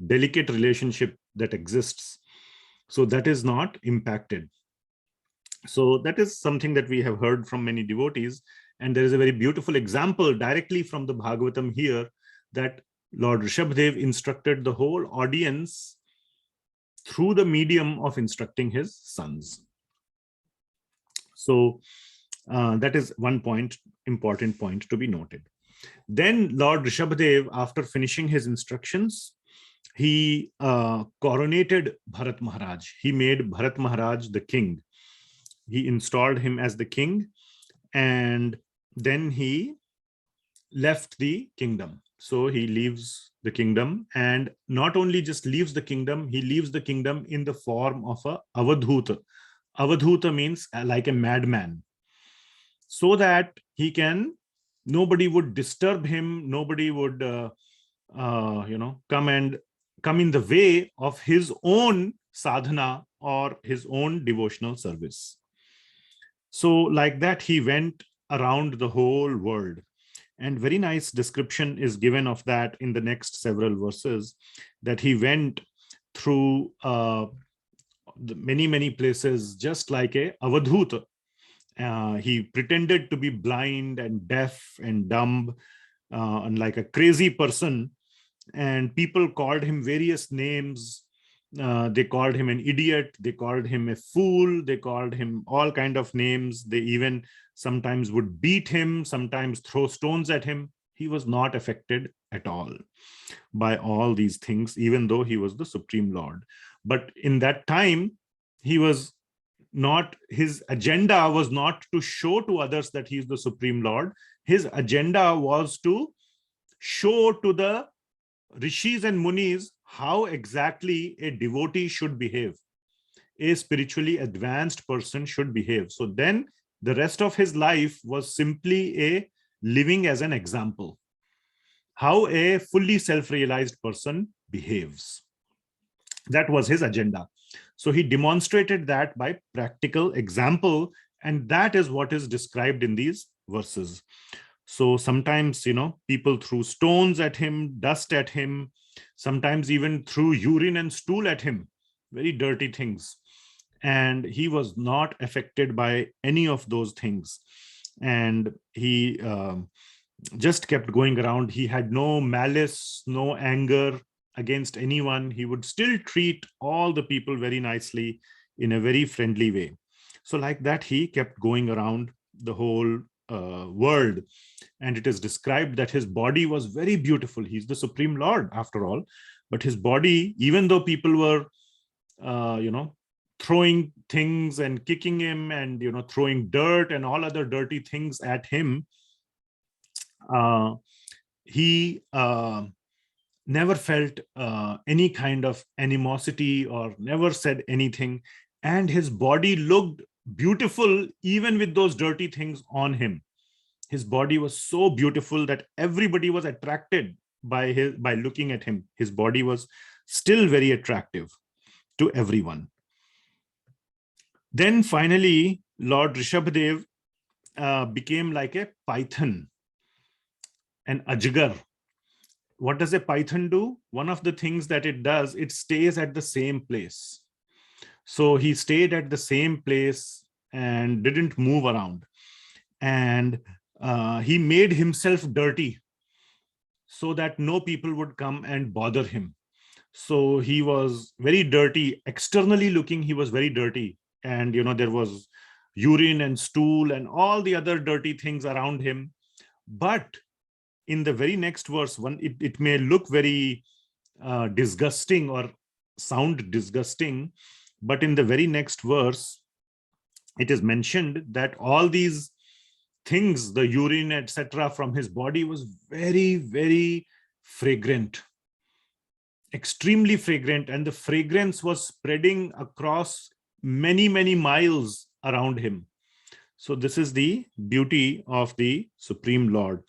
delicate relationship that exists. So that is not impacted. So that is something that we have heard from many devotees. And there is a very beautiful example directly from the Bhagavatam here, that Lord Rishabhadeva instructed the whole audience through the medium of instructing his sons. So that is one point, important point to be noted. Then Lord Rishabhadeva, after finishing his instructions, he coronated Bharata Maharaja. He made Bharata Maharaja the king. He installed him as the king, and then he left the kingdom. So he leaves the kingdom, and not only just leaves the kingdom, he leaves the kingdom in the form of a avadhoot. Avadhoot means like a madman, so that he can, nobody would disturb him, nobody would come in the way of his own sadhana or his own devotional service. So like that, he went around the whole world. And very nice description is given of that in the next several verses, that he went through many places just like a avadhoot. He pretended to be blind and deaf and dumb, and like a crazy person. And people called him various names. They called him an idiot. They called him a fool. They called him all kind of names. They even sometimes would beat him, sometimes throw stones at him. He was not affected at all by all these things, even though he was the Supreme Lord. But in that time, he was not, his agenda was not to show to others that he is the Supreme Lord. His agenda was to show to the rishis and munis how exactly a devotee should behave, a spiritually advanced person should behave. So then the rest of his life was simply a living as an example, how a fully self-realized person behaves. That was his agenda. So he demonstrated that by practical example, and that is what is described in these verses. So sometimes, people threw stones at him, dust at him, sometimes even threw urine and stool at him, very dirty things. And he was not affected by any of those things. And he just kept going around. He had no malice, no anger against anyone. He would still treat all the people very nicely in a very friendly way. So like that, he kept going around the whole world. And it is described that his body was very beautiful. He's the Supreme Lord after all. But his body, even though people were, throwing things and kicking him and, throwing dirt and all other dirty things at him, he never felt any kind of animosity or never said anything. And his body looked beautiful even with those dirty things on him. His body was so beautiful that everybody was attracted by looking at him. His body was still very attractive to everyone. Then finally, Lord Rishabhadeva became like a python, an ajgar. What does a python do? One of the things that it does, it stays at the same place. So he stayed at the same place and didn't move around. And he made himself dirty so that no people would come and bother him. So he was very dirty. Externally looking, he was very dirty. And, there was urine and stool and all the other dirty things around him. But in the very next verse, it may look very disgusting or sound disgusting, but in the very next verse, it is mentioned that all these things, the urine, etc., from his body was very, very fragrant, extremely fragrant, and the fragrance was spreading across many, many miles around him. So this is the beauty of the Supreme Lord,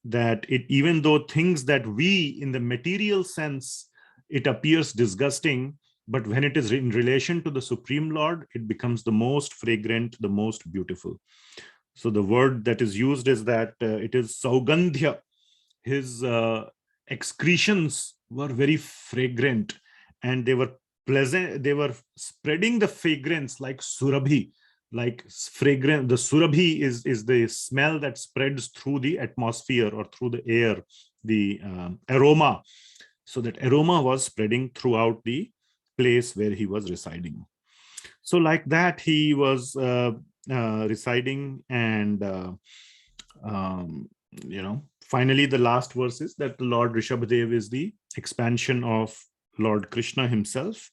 that even though things that we in the material sense, it appears disgusting, but when it is in relation to the Supreme Lord, it becomes the most fragrant, the most beautiful. So the word that is used is that it is saugandhya. His excretions were very fragrant, and they were pleasant. They were spreading the fragrance like surabhi, like fragrant. The surabhi is the smell that spreads through the atmosphere or through the air, the aroma. So that aroma was spreading throughout the place where he was residing. So like that, he was residing, and finally the last verse is that the Lord Rishabhadeva is the expansion of Lord Krishna himself,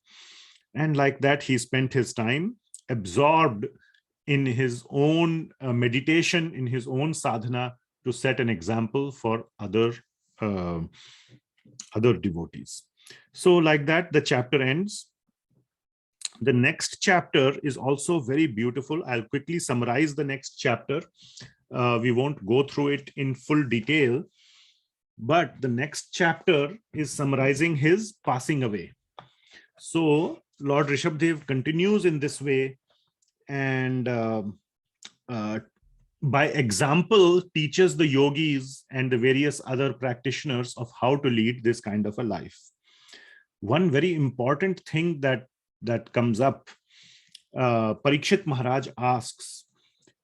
and like that he spent his time absorbed in his own meditation, in his own sadhana, to set an example for other devotees. So like that the chapter ends. The next chapter is also very beautiful. I'll quickly summarize the next chapter. We won't go through it in full detail, but the next chapter is summarizing his passing away. So Lord Rishabhadeva continues in this way, and by example teaches the yogis and the various other practitioners of how to lead this kind of a life. One very important thing that comes up, Parikshit Maharaja asks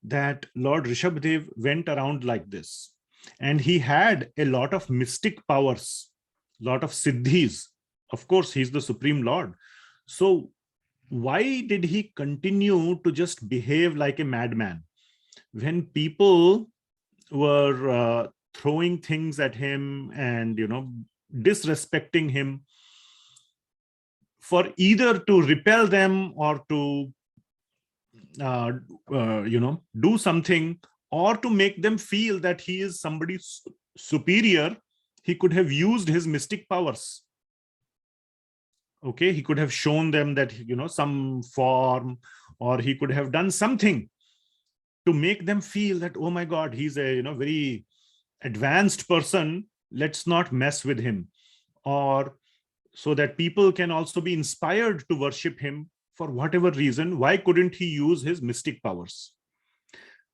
that Lord Rishabhadeva went around like this, and he had a lot of mystic powers, lot of siddhis. Of course, he's the Supreme Lord. So why did he continue to just behave like a madman? When people were throwing things at him and, disrespecting him, for either to repel them or to do something, or to make them feel that he is somebody superior, he could have used his mystic powers. Okay, he could have shown them that, some form, or he could have done something to make them feel that, oh my God, he's a very advanced person, let's not mess with him, or so that people can also be inspired to worship him for whatever reason. Why couldn't he use his mystic powers?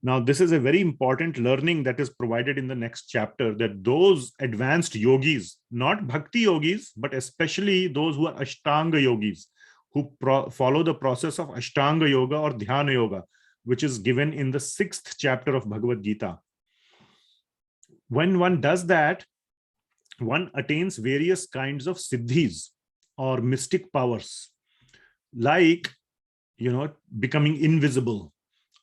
Now, this is a very important learning that is provided in the next chapter, that those advanced yogis, not bhakti yogis, but especially those who are ashtanga yogis, who follow the process of ashtanga yoga or dhyana yoga, which is given in the 6th chapter of Bhagavad Gita. When one does that, one attains various kinds of siddhis or mystic powers, like, becoming invisible,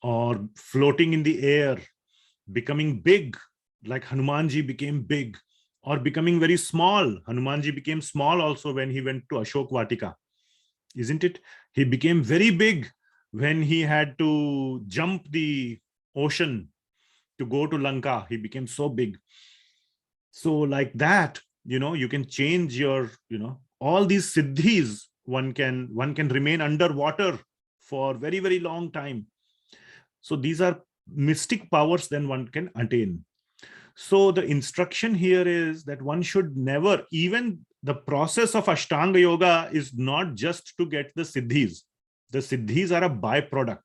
or floating in the air, becoming big, like Hanumanji became big, or becoming very small. Hanumanji became small also when he went to Ashok Vatika, isn't it? He became very big when he had to jump the ocean to go to Lanka. He became so big. So like that, you can change your, all these siddhis. One can remain underwater for very, very long time. So these are mystic powers then one can attain. So the instruction here is that one should never, even the process of Ashtanga Yoga is not just to get the siddhis. The siddhis are a byproduct.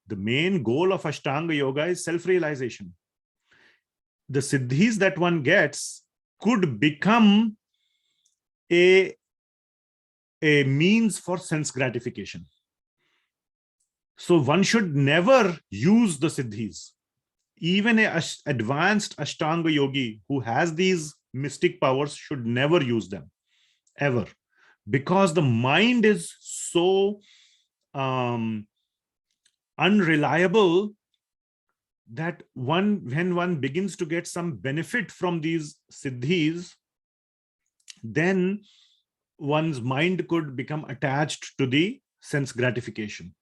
The main goal of Ashtanga Yoga is self-realization. The siddhis that one gets could become a means for sense gratification. So one should never use the siddhis. Even an advanced Ashtanga yogi who has these mystic powers should never use them. ever, because the mind is so unreliable that when one begins to get some benefit from these siddhis, then one's mind could become attached to the sense gratification.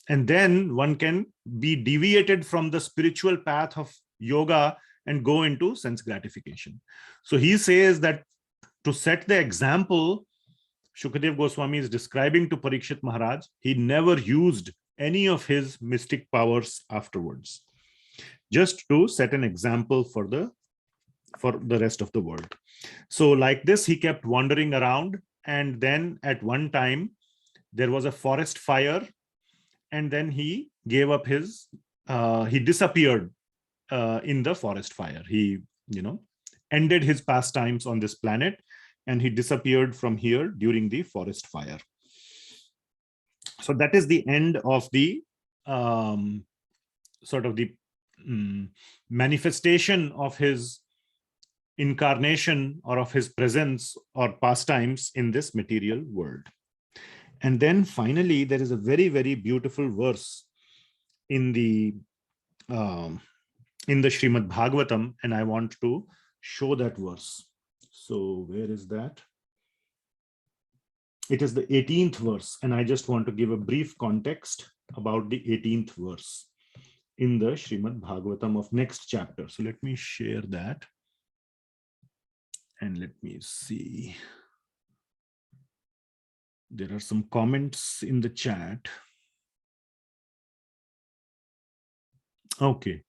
And then one can be deviated from the spiritual path of yoga and go into sense gratification. So he says that to set the example, Shukadev Goswami is describing to Parikshit Maharaj, he never used any of his mystic powers afterwards, just to set an example for the rest of the world. So like this, he kept wandering around, and then at one time there was a forest fire, and then he gave up his he disappeared in the forest fire. He ended his pastimes on this planet, and he disappeared from here during the forest fire. So that is the end of the sort of the manifestation of his incarnation or of his presence or pastimes in this material world. And then finally, there is a very, very beautiful verse in the Srimad Bhagavatam, and I want to show that verse. So where is that? It is the 18th verse, and I just want to give a brief context about the 18th verse in the Srimad Bhagavatam of next chapter. So let me share that. And let me see. There are some comments in the chat. Okay.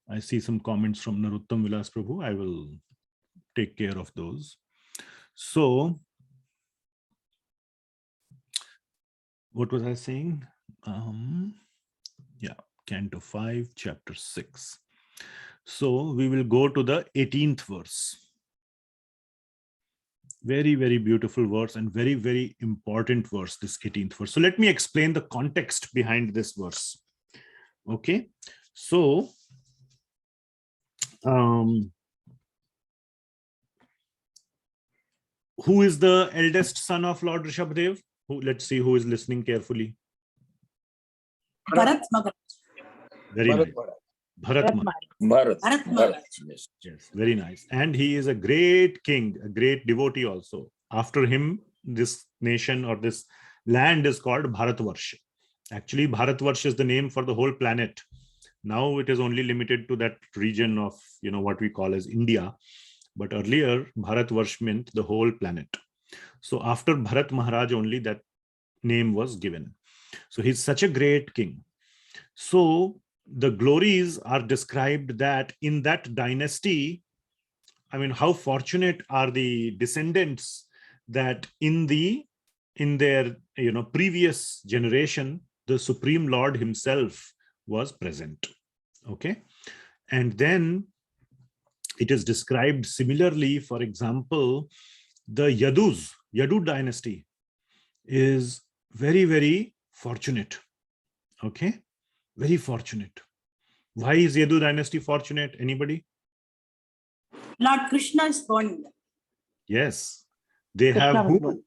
I see some comments from Narottam Vilas Prabhu. I will take care of those. So, what was I saying? Yeah, Canto 5, chapter 6. So, we will go to the 18th verse. Very, very beautiful verse and very, very important verse, this 18th verse. So, let me explain the context behind this verse. Okay. So, who is the eldest son of Lord Rishabhadeva? Let's see who is listening carefully. Bharat Maharaja. Very nice. Bharat Maharaja. Yes, very nice. And he is a great king, a great devotee also. After him, this nation or this land is called Bharatvarsha. Actually, Bharatvarsha is the name for the whole planet. Now it is only limited to that region of, what we call as India. But earlier, Bharatvarsha meant the whole planet. So after Bharat Maharaj only that name was given. So he's such a great king. So the glories are described that in that dynasty, I mean, how fortunate are the descendants that in their previous generation, the Supreme Lord himself was present. Okay. And then it is described similarly, for example, the Yadu dynasty is very, very fortunate. Okay. Very fortunate. Why is Yadu dynasty fortunate? Anybody? Lord Krishna is born. Yes. They have who?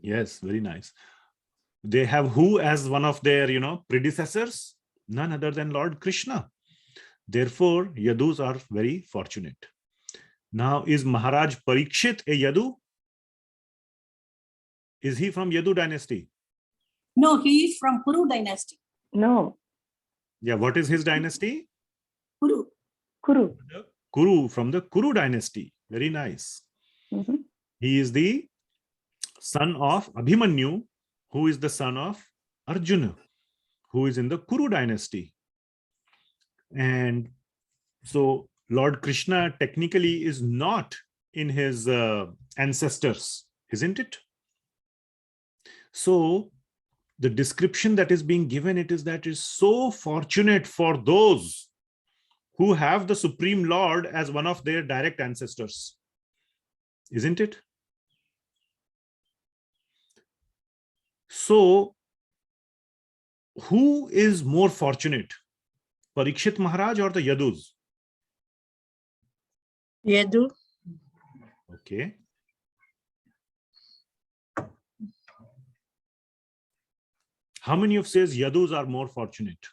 Yes, very nice. They have who as one of their, predecessors? None other than Lord Krishna. Therefore, Yadus are very fortunate. Now, is Maharaj Parikshit a Yadu? Is he from Yadu dynasty? No, he is from Kuru dynasty. No. Yeah, what is his dynasty? Kuru. Kuru. From the Kuru dynasty. Very nice. Mm-hmm. He is the son of Abhimanyu, who is the son of Arjuna, who is in the Kuru dynasty. And so Lord Krishna technically is not in his ancestors, isn't it? So the description that is being given, it is so fortunate for those who have the Supreme Lord as one of their direct ancestors, isn't it? So who is more fortunate, Parikshit Maharaj or the Yadus? Yadu. Okay. How many of says Yadus are more fortunate?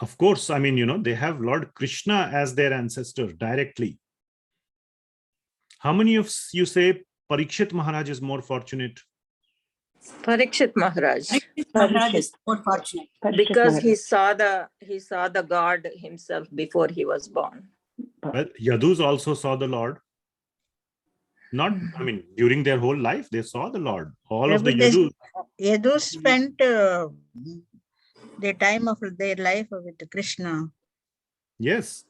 Of course, I mean, they have Lord Krishna as their ancestor directly. How many of you say Parikshit Maharaj is more fortunate? Parikshit Maharaj. Parikshit Maharaj is more fortunate. Because he saw the God himself before he was born. Well, Yadus also saw the Lord. Not, I mean, during their whole life, they saw the Lord. All of the Yadus. Yadus spent the time of their life with Krishna. Yes.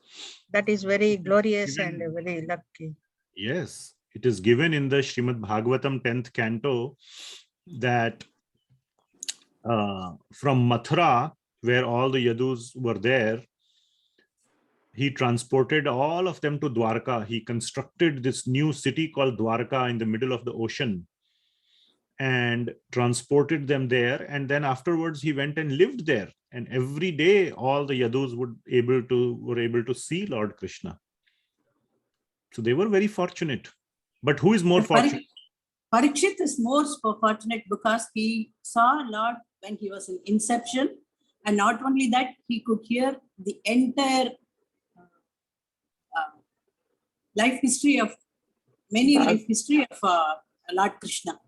That is very glorious Even, and very lucky. Yes. It is given in the Srimad Bhagavatam 10th Canto that from Mathura, where all the Yadus were there, he transported all of them to Dwarka. He constructed this new city called Dwarka in the middle of the ocean and transported them there. And then afterwards, he went and lived there. And every day, all the Yadus were able to see Lord Krishna. So they were very fortunate. But who is more fortunate? Parikshit is more fortunate because he saw Lord when he was in inception. And not only that, he could hear the entire life history of life history of Lord Krishna.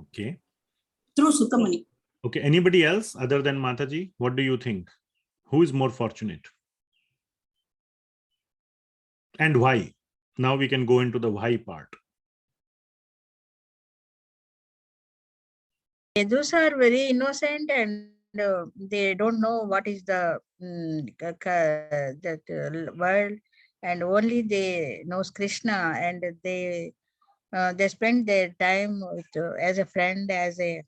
Okay. Through Sukhamani. Okay. Anybody else other than Mataji? What do you think? Who is more fortunate? And why? Now we can go into the why part. Yadus are very innocent and they don't know what is the world, and only they knows Krishna, and they spend their time with, as a friend, as a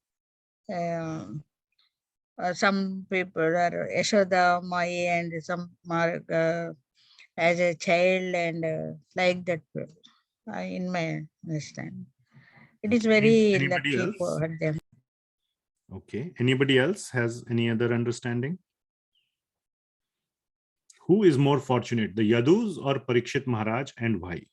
some people are Yashoda, Mai, and some are as a child, and like that. In my understanding, it is very Anybody lucky else? for them. Okay. Anybody else has any other understanding? Who is more fortunate, the Yadus or Parikshit Maharaj, and why?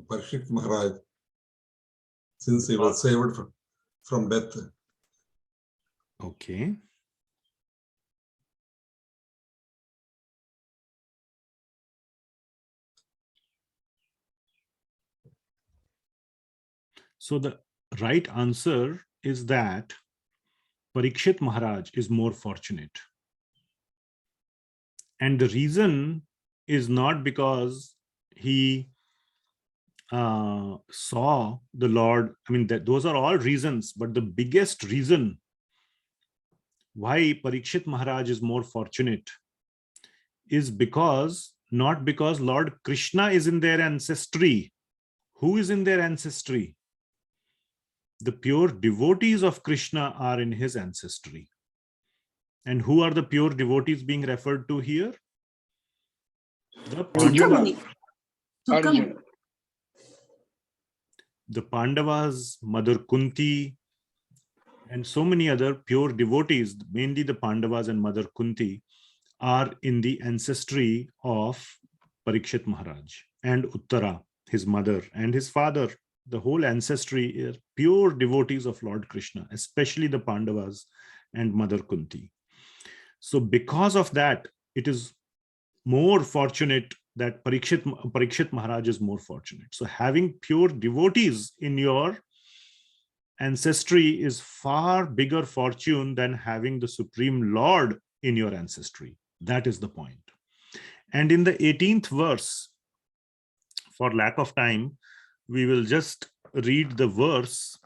Parikshit Maharaj, since he was saved from death. Okay. So the right answer is that Parikshit Maharaj is more fortunate. And the reason is not because he saw the Lord. I mean, those are all reasons, but the biggest reason why Parikshit Maharaj is more fortunate is not because Lord Krishna is in their ancestry. Who is in their ancestry? The pure devotees of Krishna are in his ancestry. And who are the pure devotees being referred to here? The Pandavas. The Pandavas, Mother Kunti, and so many other pure devotees, mainly the Pandavas and Mother Kunti, are in the ancestry of Parikshit Maharaj and Uttara, his mother, and his father. The whole ancestry is pure devotees of Lord Krishna, especially the Pandavas and Mother Kunti. So because of that, it is more fortunate that Parikshit Maharaj is more fortunate. So having pure devotees in your ancestry is far bigger fortune than having the Supreme Lord in your ancestry. That is the point. And in the 18th verse, for lack of time, we will just read the verse.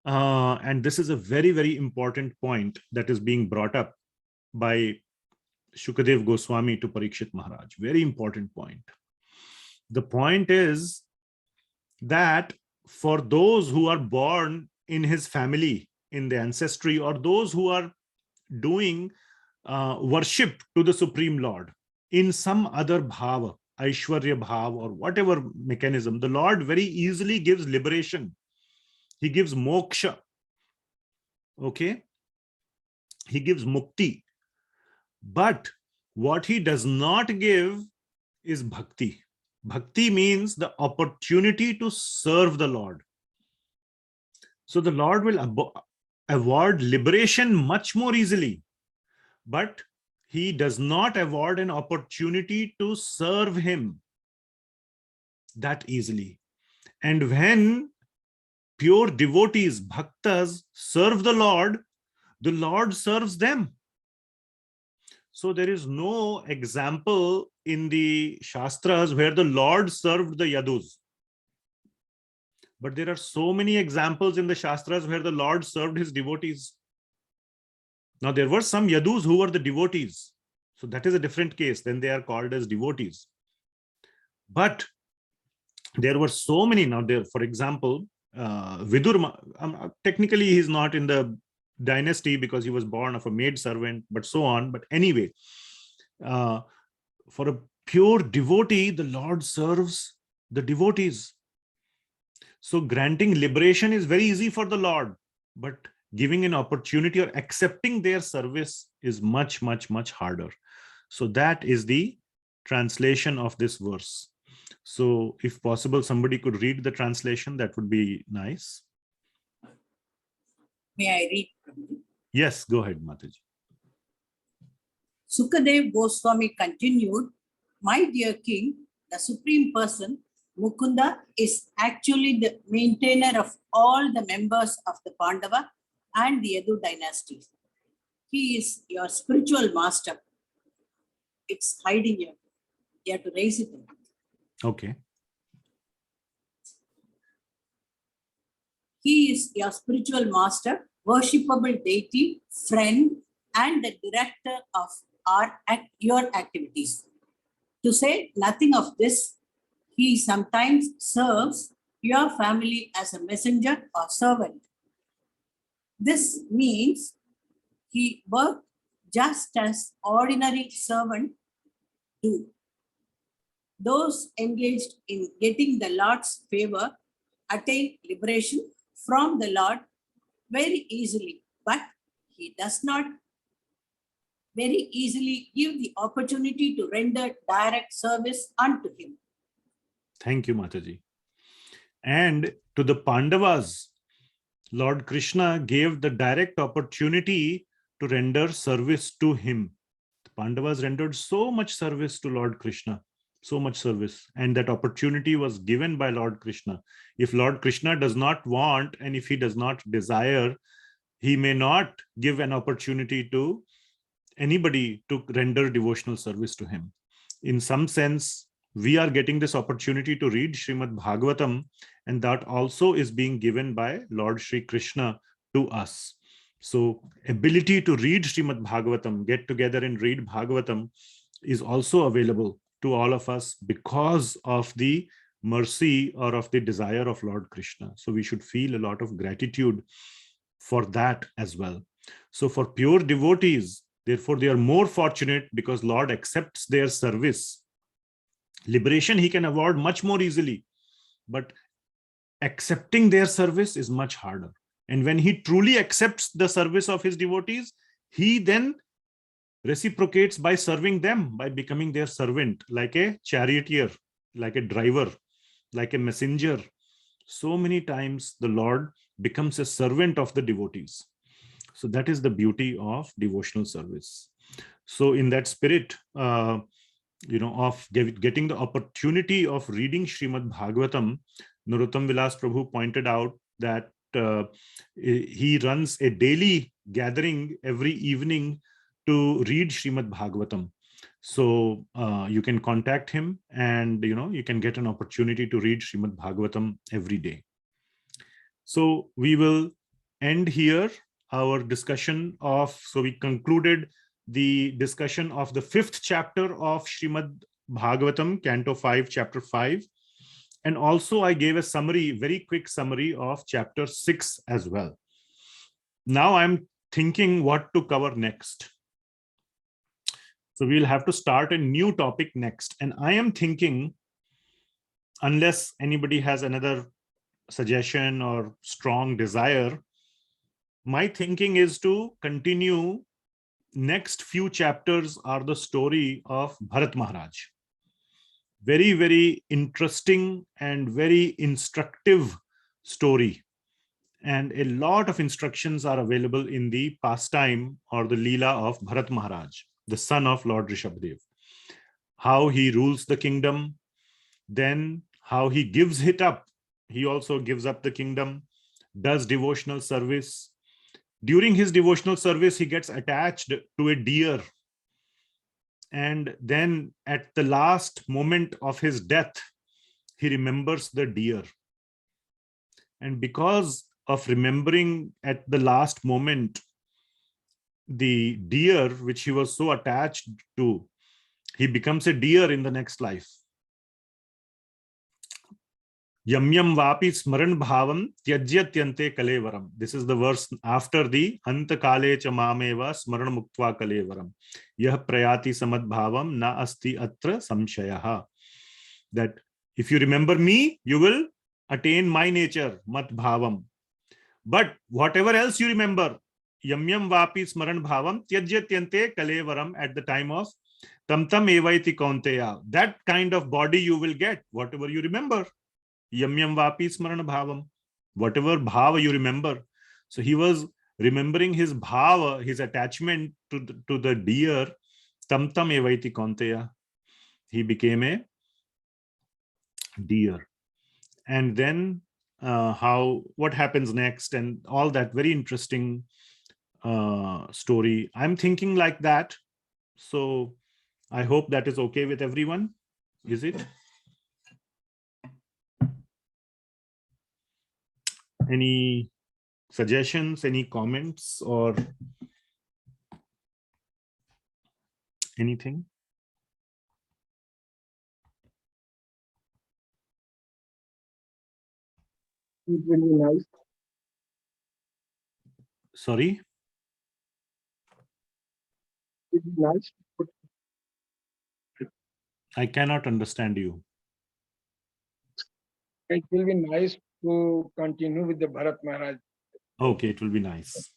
And this is a very, very important point that is being brought up by Shukadev Goswami to Parikshit Maharaj. Very important point. The point is that for those who are born in his family, in the ancestry, or those who are doing worship to the Supreme Lord in some other bhava, Aishwarya bhav, or whatever mechanism, the Lord very easily gives liberation. He gives moksha. Okay. He gives mukti. But what he does not give is bhakti. Bhakti means the opportunity to serve the Lord. So the Lord will award liberation much more easily, but he does not award an opportunity to serve him that easily. And when pure devotees, bhaktas, serve the Lord serves them. So there is no example in the Shastras where the Lord served the Yadus. But there are so many examples in the Shastras where the Lord served his devotees. Now, there were some Yadus who were the devotees. So that is a different case. Then they are called as devotees. But there were so many. Now, there, for example, Vidur, technically he is not in the dynasty because he was born of a maid servant, but so on. But anyway, for a pure devotee, the Lord serves the devotees. So granting liberation is very easy for the Lord, but giving an opportunity or accepting their service is much, much, much harder. So that is the translation of this verse. So if possible, somebody could read the translation, that would be nice. May I read? Yes, go ahead, Mataji. Sukadev Goswami continued, my dear king, the supreme person, Mukunda, is actually the maintainer of all the members of the Pandava and the Yadu dynasties. He is your spiritual master. It's hiding here. You have to raise it. Okay. He is your spiritual master, worshipable deity, friend, and the director of your activities. To say nothing of this, he sometimes serves your family as a messenger or servant. This means he worked just as ordinary servant do. Those engaged in getting the Lord's favor attain liberation from the Lord very easily, but he does not very easily give the opportunity to render direct service unto him. Thank you, Mataji. And to the Pandavas, Lord Krishna gave the direct opportunity to render service to him. The Pandavas rendered so much service to Lord Krishna, so much service, and that opportunity was given by Lord Krishna. If Lord Krishna does not want, and if he does not desire, he may not give an opportunity to anybody to render devotional service to him. In some sense, we are getting this opportunity to read Srimad Bhagavatam, and that also is being given by Lord Shri Krishna to us. So ability to read Srimad Bhagavatam, get together and read Bhagavatam, is also available to all of us because of the mercy or of the desire of Lord Krishna. So we should feel a lot of gratitude for that as well. So for pure devotees, therefore they are more fortunate because Lord accepts their service. Liberation he can award much more easily, but accepting their service is much harder. And when he truly accepts the service of his devotees, he then reciprocates by serving them, by becoming their servant, like a charioteer, like a driver, like a messenger. So many times the Lord becomes a servant of the devotees. So that is the beauty of devotional service. So in that spirit, of getting the opportunity of reading Srimad Bhagavatam, Narottam Vilas Prabhu pointed out that he runs a daily gathering every evening to read Srimad Bhagavatam. So you can contact him and you can get an opportunity to read Srimad Bhagavatam every day. So we will end here our discussion of, so we concluded the discussion of the 5th chapter of Srimad Bhagavatam, Canto 5, Chapter 5. And also I gave a summary, very quick summary of Chapter 6 as well. Now I'm thinking what to cover next. So we'll have to start a new topic next. And I am thinking, unless anybody has another suggestion or strong desire, my thinking is to continue next few chapters are the story of Bharata Maharaj. Very, very interesting and very instructive story. And a lot of instructions are available in the pastime or the Leela of Bharata Maharaj, the son of Lord Rishabhadeva. How he rules the kingdom, then how he gives it up. He also gives up the kingdom, does devotional service. During his devotional service, he gets attached to a deer. And then at the last moment of his death, he remembers the deer. And because of remembering at the last moment the deer which he was so attached to, he becomes a deer in the next life. Yam yam vapi smaran bhavam tyajyatyante kalevaram. This is the verse after the anta kale cha mameva smaran muktva kalevaram. Yah prayati samad bhavam na asti atra samshayaha. That if you remember me, you will attain my nature, mat bhavam. But whatever else you remember, yam yam vapi smaran bhavam tyajyatyante kalevaram, at the time of tam tam evaiti kaunteya, that kind of body you will get, whatever you remember. Yam yam vapi smarana bhavam, whatever bhava you remember. So he was remembering his bhava, his attachment to the deer. Tam tam evaiti kaunteya. He became a deer. And then what happens next and all that, very interesting story. I'm thinking like that. So I hope that is okay with everyone. Is it? Any suggestions, any comments or anything? It will be nice. Sorry? It will be nice. I cannot understand you. It will be nice to continue with the Bharata Maharaj. Okay, it will be nice.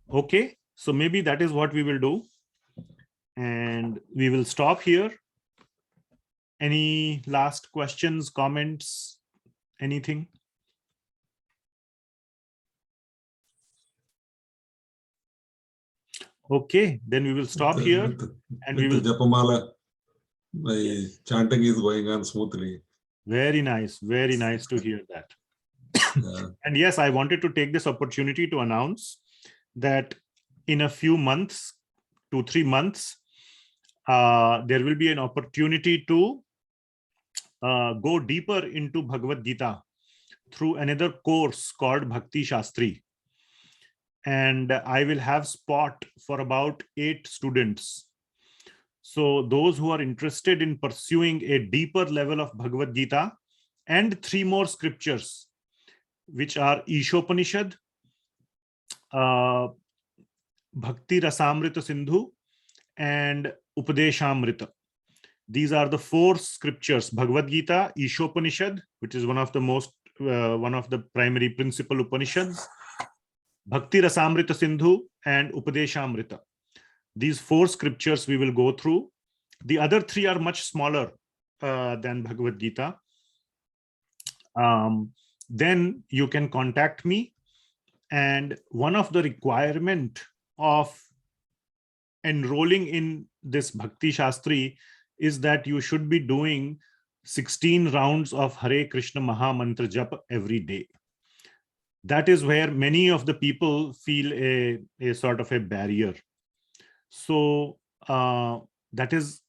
Okay, so maybe that is what we will do. And we will stop here. Any last questions, comments, anything? Okay, then we will stop here. And we will. Japamala, my chanting is going on smoothly. Very nice to hear that. Yeah. And yes, I wanted to take this opportunity to announce that in a few months, 2-3 months, there will be an opportunity to go deeper into Bhagavad Gita through another course called Bhakti Shastri. And I will have spot for about 8 students. So those who are interested in pursuing a deeper level of Bhagavad Gita and 3 more scriptures, which are Ishopanishad, Bhakti Rasamrita Sindhu, and Upadeshamrita. These are the 4 scriptures: Bhagavad Gita, Ishopanishad, which is one of the primary principal Upanishads, Bhakti Rasamrita Sindhu, and Upadeshamrita. These 4 scriptures we will go through. The other 3 are much smaller than Bhagavad Gita. Then you can contact me. And one of the requirement of enrolling in this Bhakti Shastri is that you should be doing 16 rounds of Hare Krishna Maha Mantra Japa every day. That is where many of the people feel a sort of a barrier. So that is,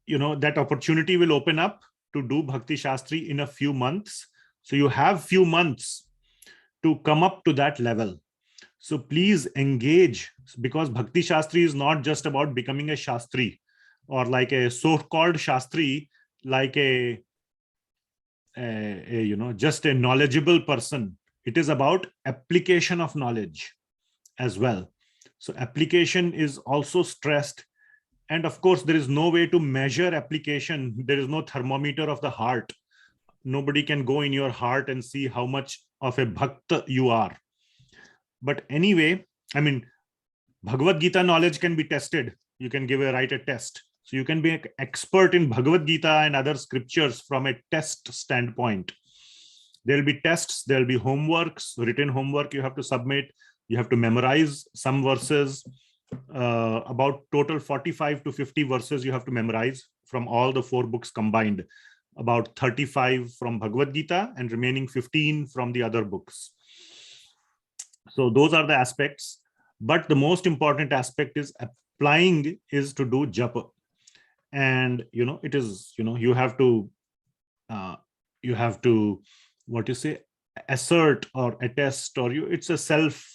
that opportunity will open up to do Bhakti Shastri in a few months. So you have few months to come up to that level. So please engage, because Bhakti Shastri is not just about becoming a Shastri or like a so-called Shastri, like just a knowledgeable person. It is about application of knowledge as well. So application is also stressed. And of course, there is no way to measure application. There is no thermometer of the heart. Nobody can go in your heart and see how much of a Bhakta you are. But anyway, I mean, Bhagavad Gita knowledge can be tested. You can write a test. So you can be an expert in Bhagavad Gita and other scriptures from a test standpoint. There'll be tests, there'll be homeworks, written homework you have to submit. You have to memorize some verses, about total 45 to 50 verses you have to memorize from all the 4 books combined. About 35 from Bhagavad Gita and remaining 15 from the other books. So those are the aspects. But the most important aspect is applying is to do japa. And, it is, you have to, what you say, assert or attest, or it's a self,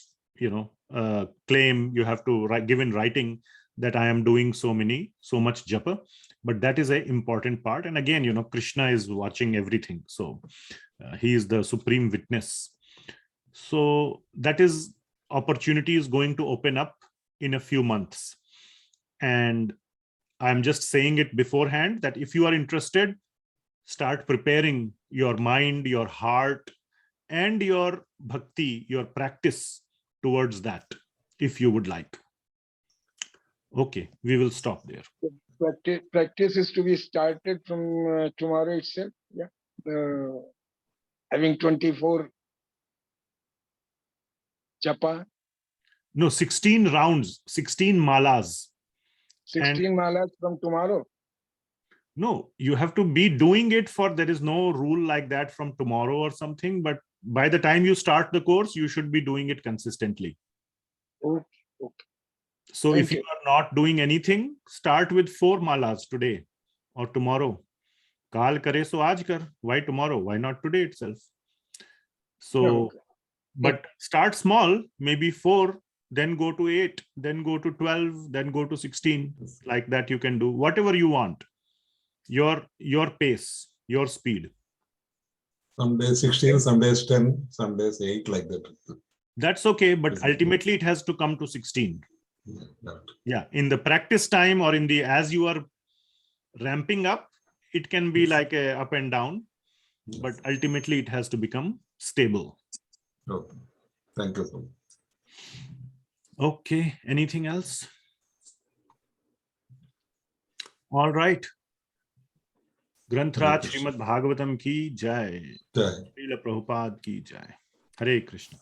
claim you have to give in writing that I am doing so much japa. But that is an important part. And again, Krishna is watching everything. So he is the supreme witness. So that is opportunity is going to open up in a few months. And I'm just saying it beforehand that if you are interested, start preparing your mind, your heart, and your bhakti, your practice towards that, if you would like. Okay, we will stop there. Practice is to be started from tomorrow itself. Yeah. Having 24 japa. No, 16 rounds, 16 malas. 16 malas from tomorrow. No, you have to be doing it there is no rule like that from tomorrow or something, but by the time you start the course, you should be doing it consistently. Okay. So if you are not doing anything, start with 4 malas today or tomorrow. Kal kare so aaj kar. Why tomorrow? Why not today itself? So, but start small, maybe 4, then go to 8, then go to 12, then go to 16. Like that you can do whatever you want. Your pace, your speed. Some days 16, some days 10, some days 8, like that. That's okay, but ultimately it has to come to 16. Yeah, in the practice time or as you are ramping up, it can be like a up and down, but ultimately it has to become stable. Okay. Thank you so much. Okay, anything else? All right. Granth-raj Srimad Bhagavatam ki jai. Srila Prabhupada ki jai. Hare Krishna.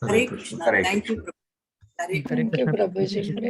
Hare Krishna. Thank you. Thank you, Prabhuji.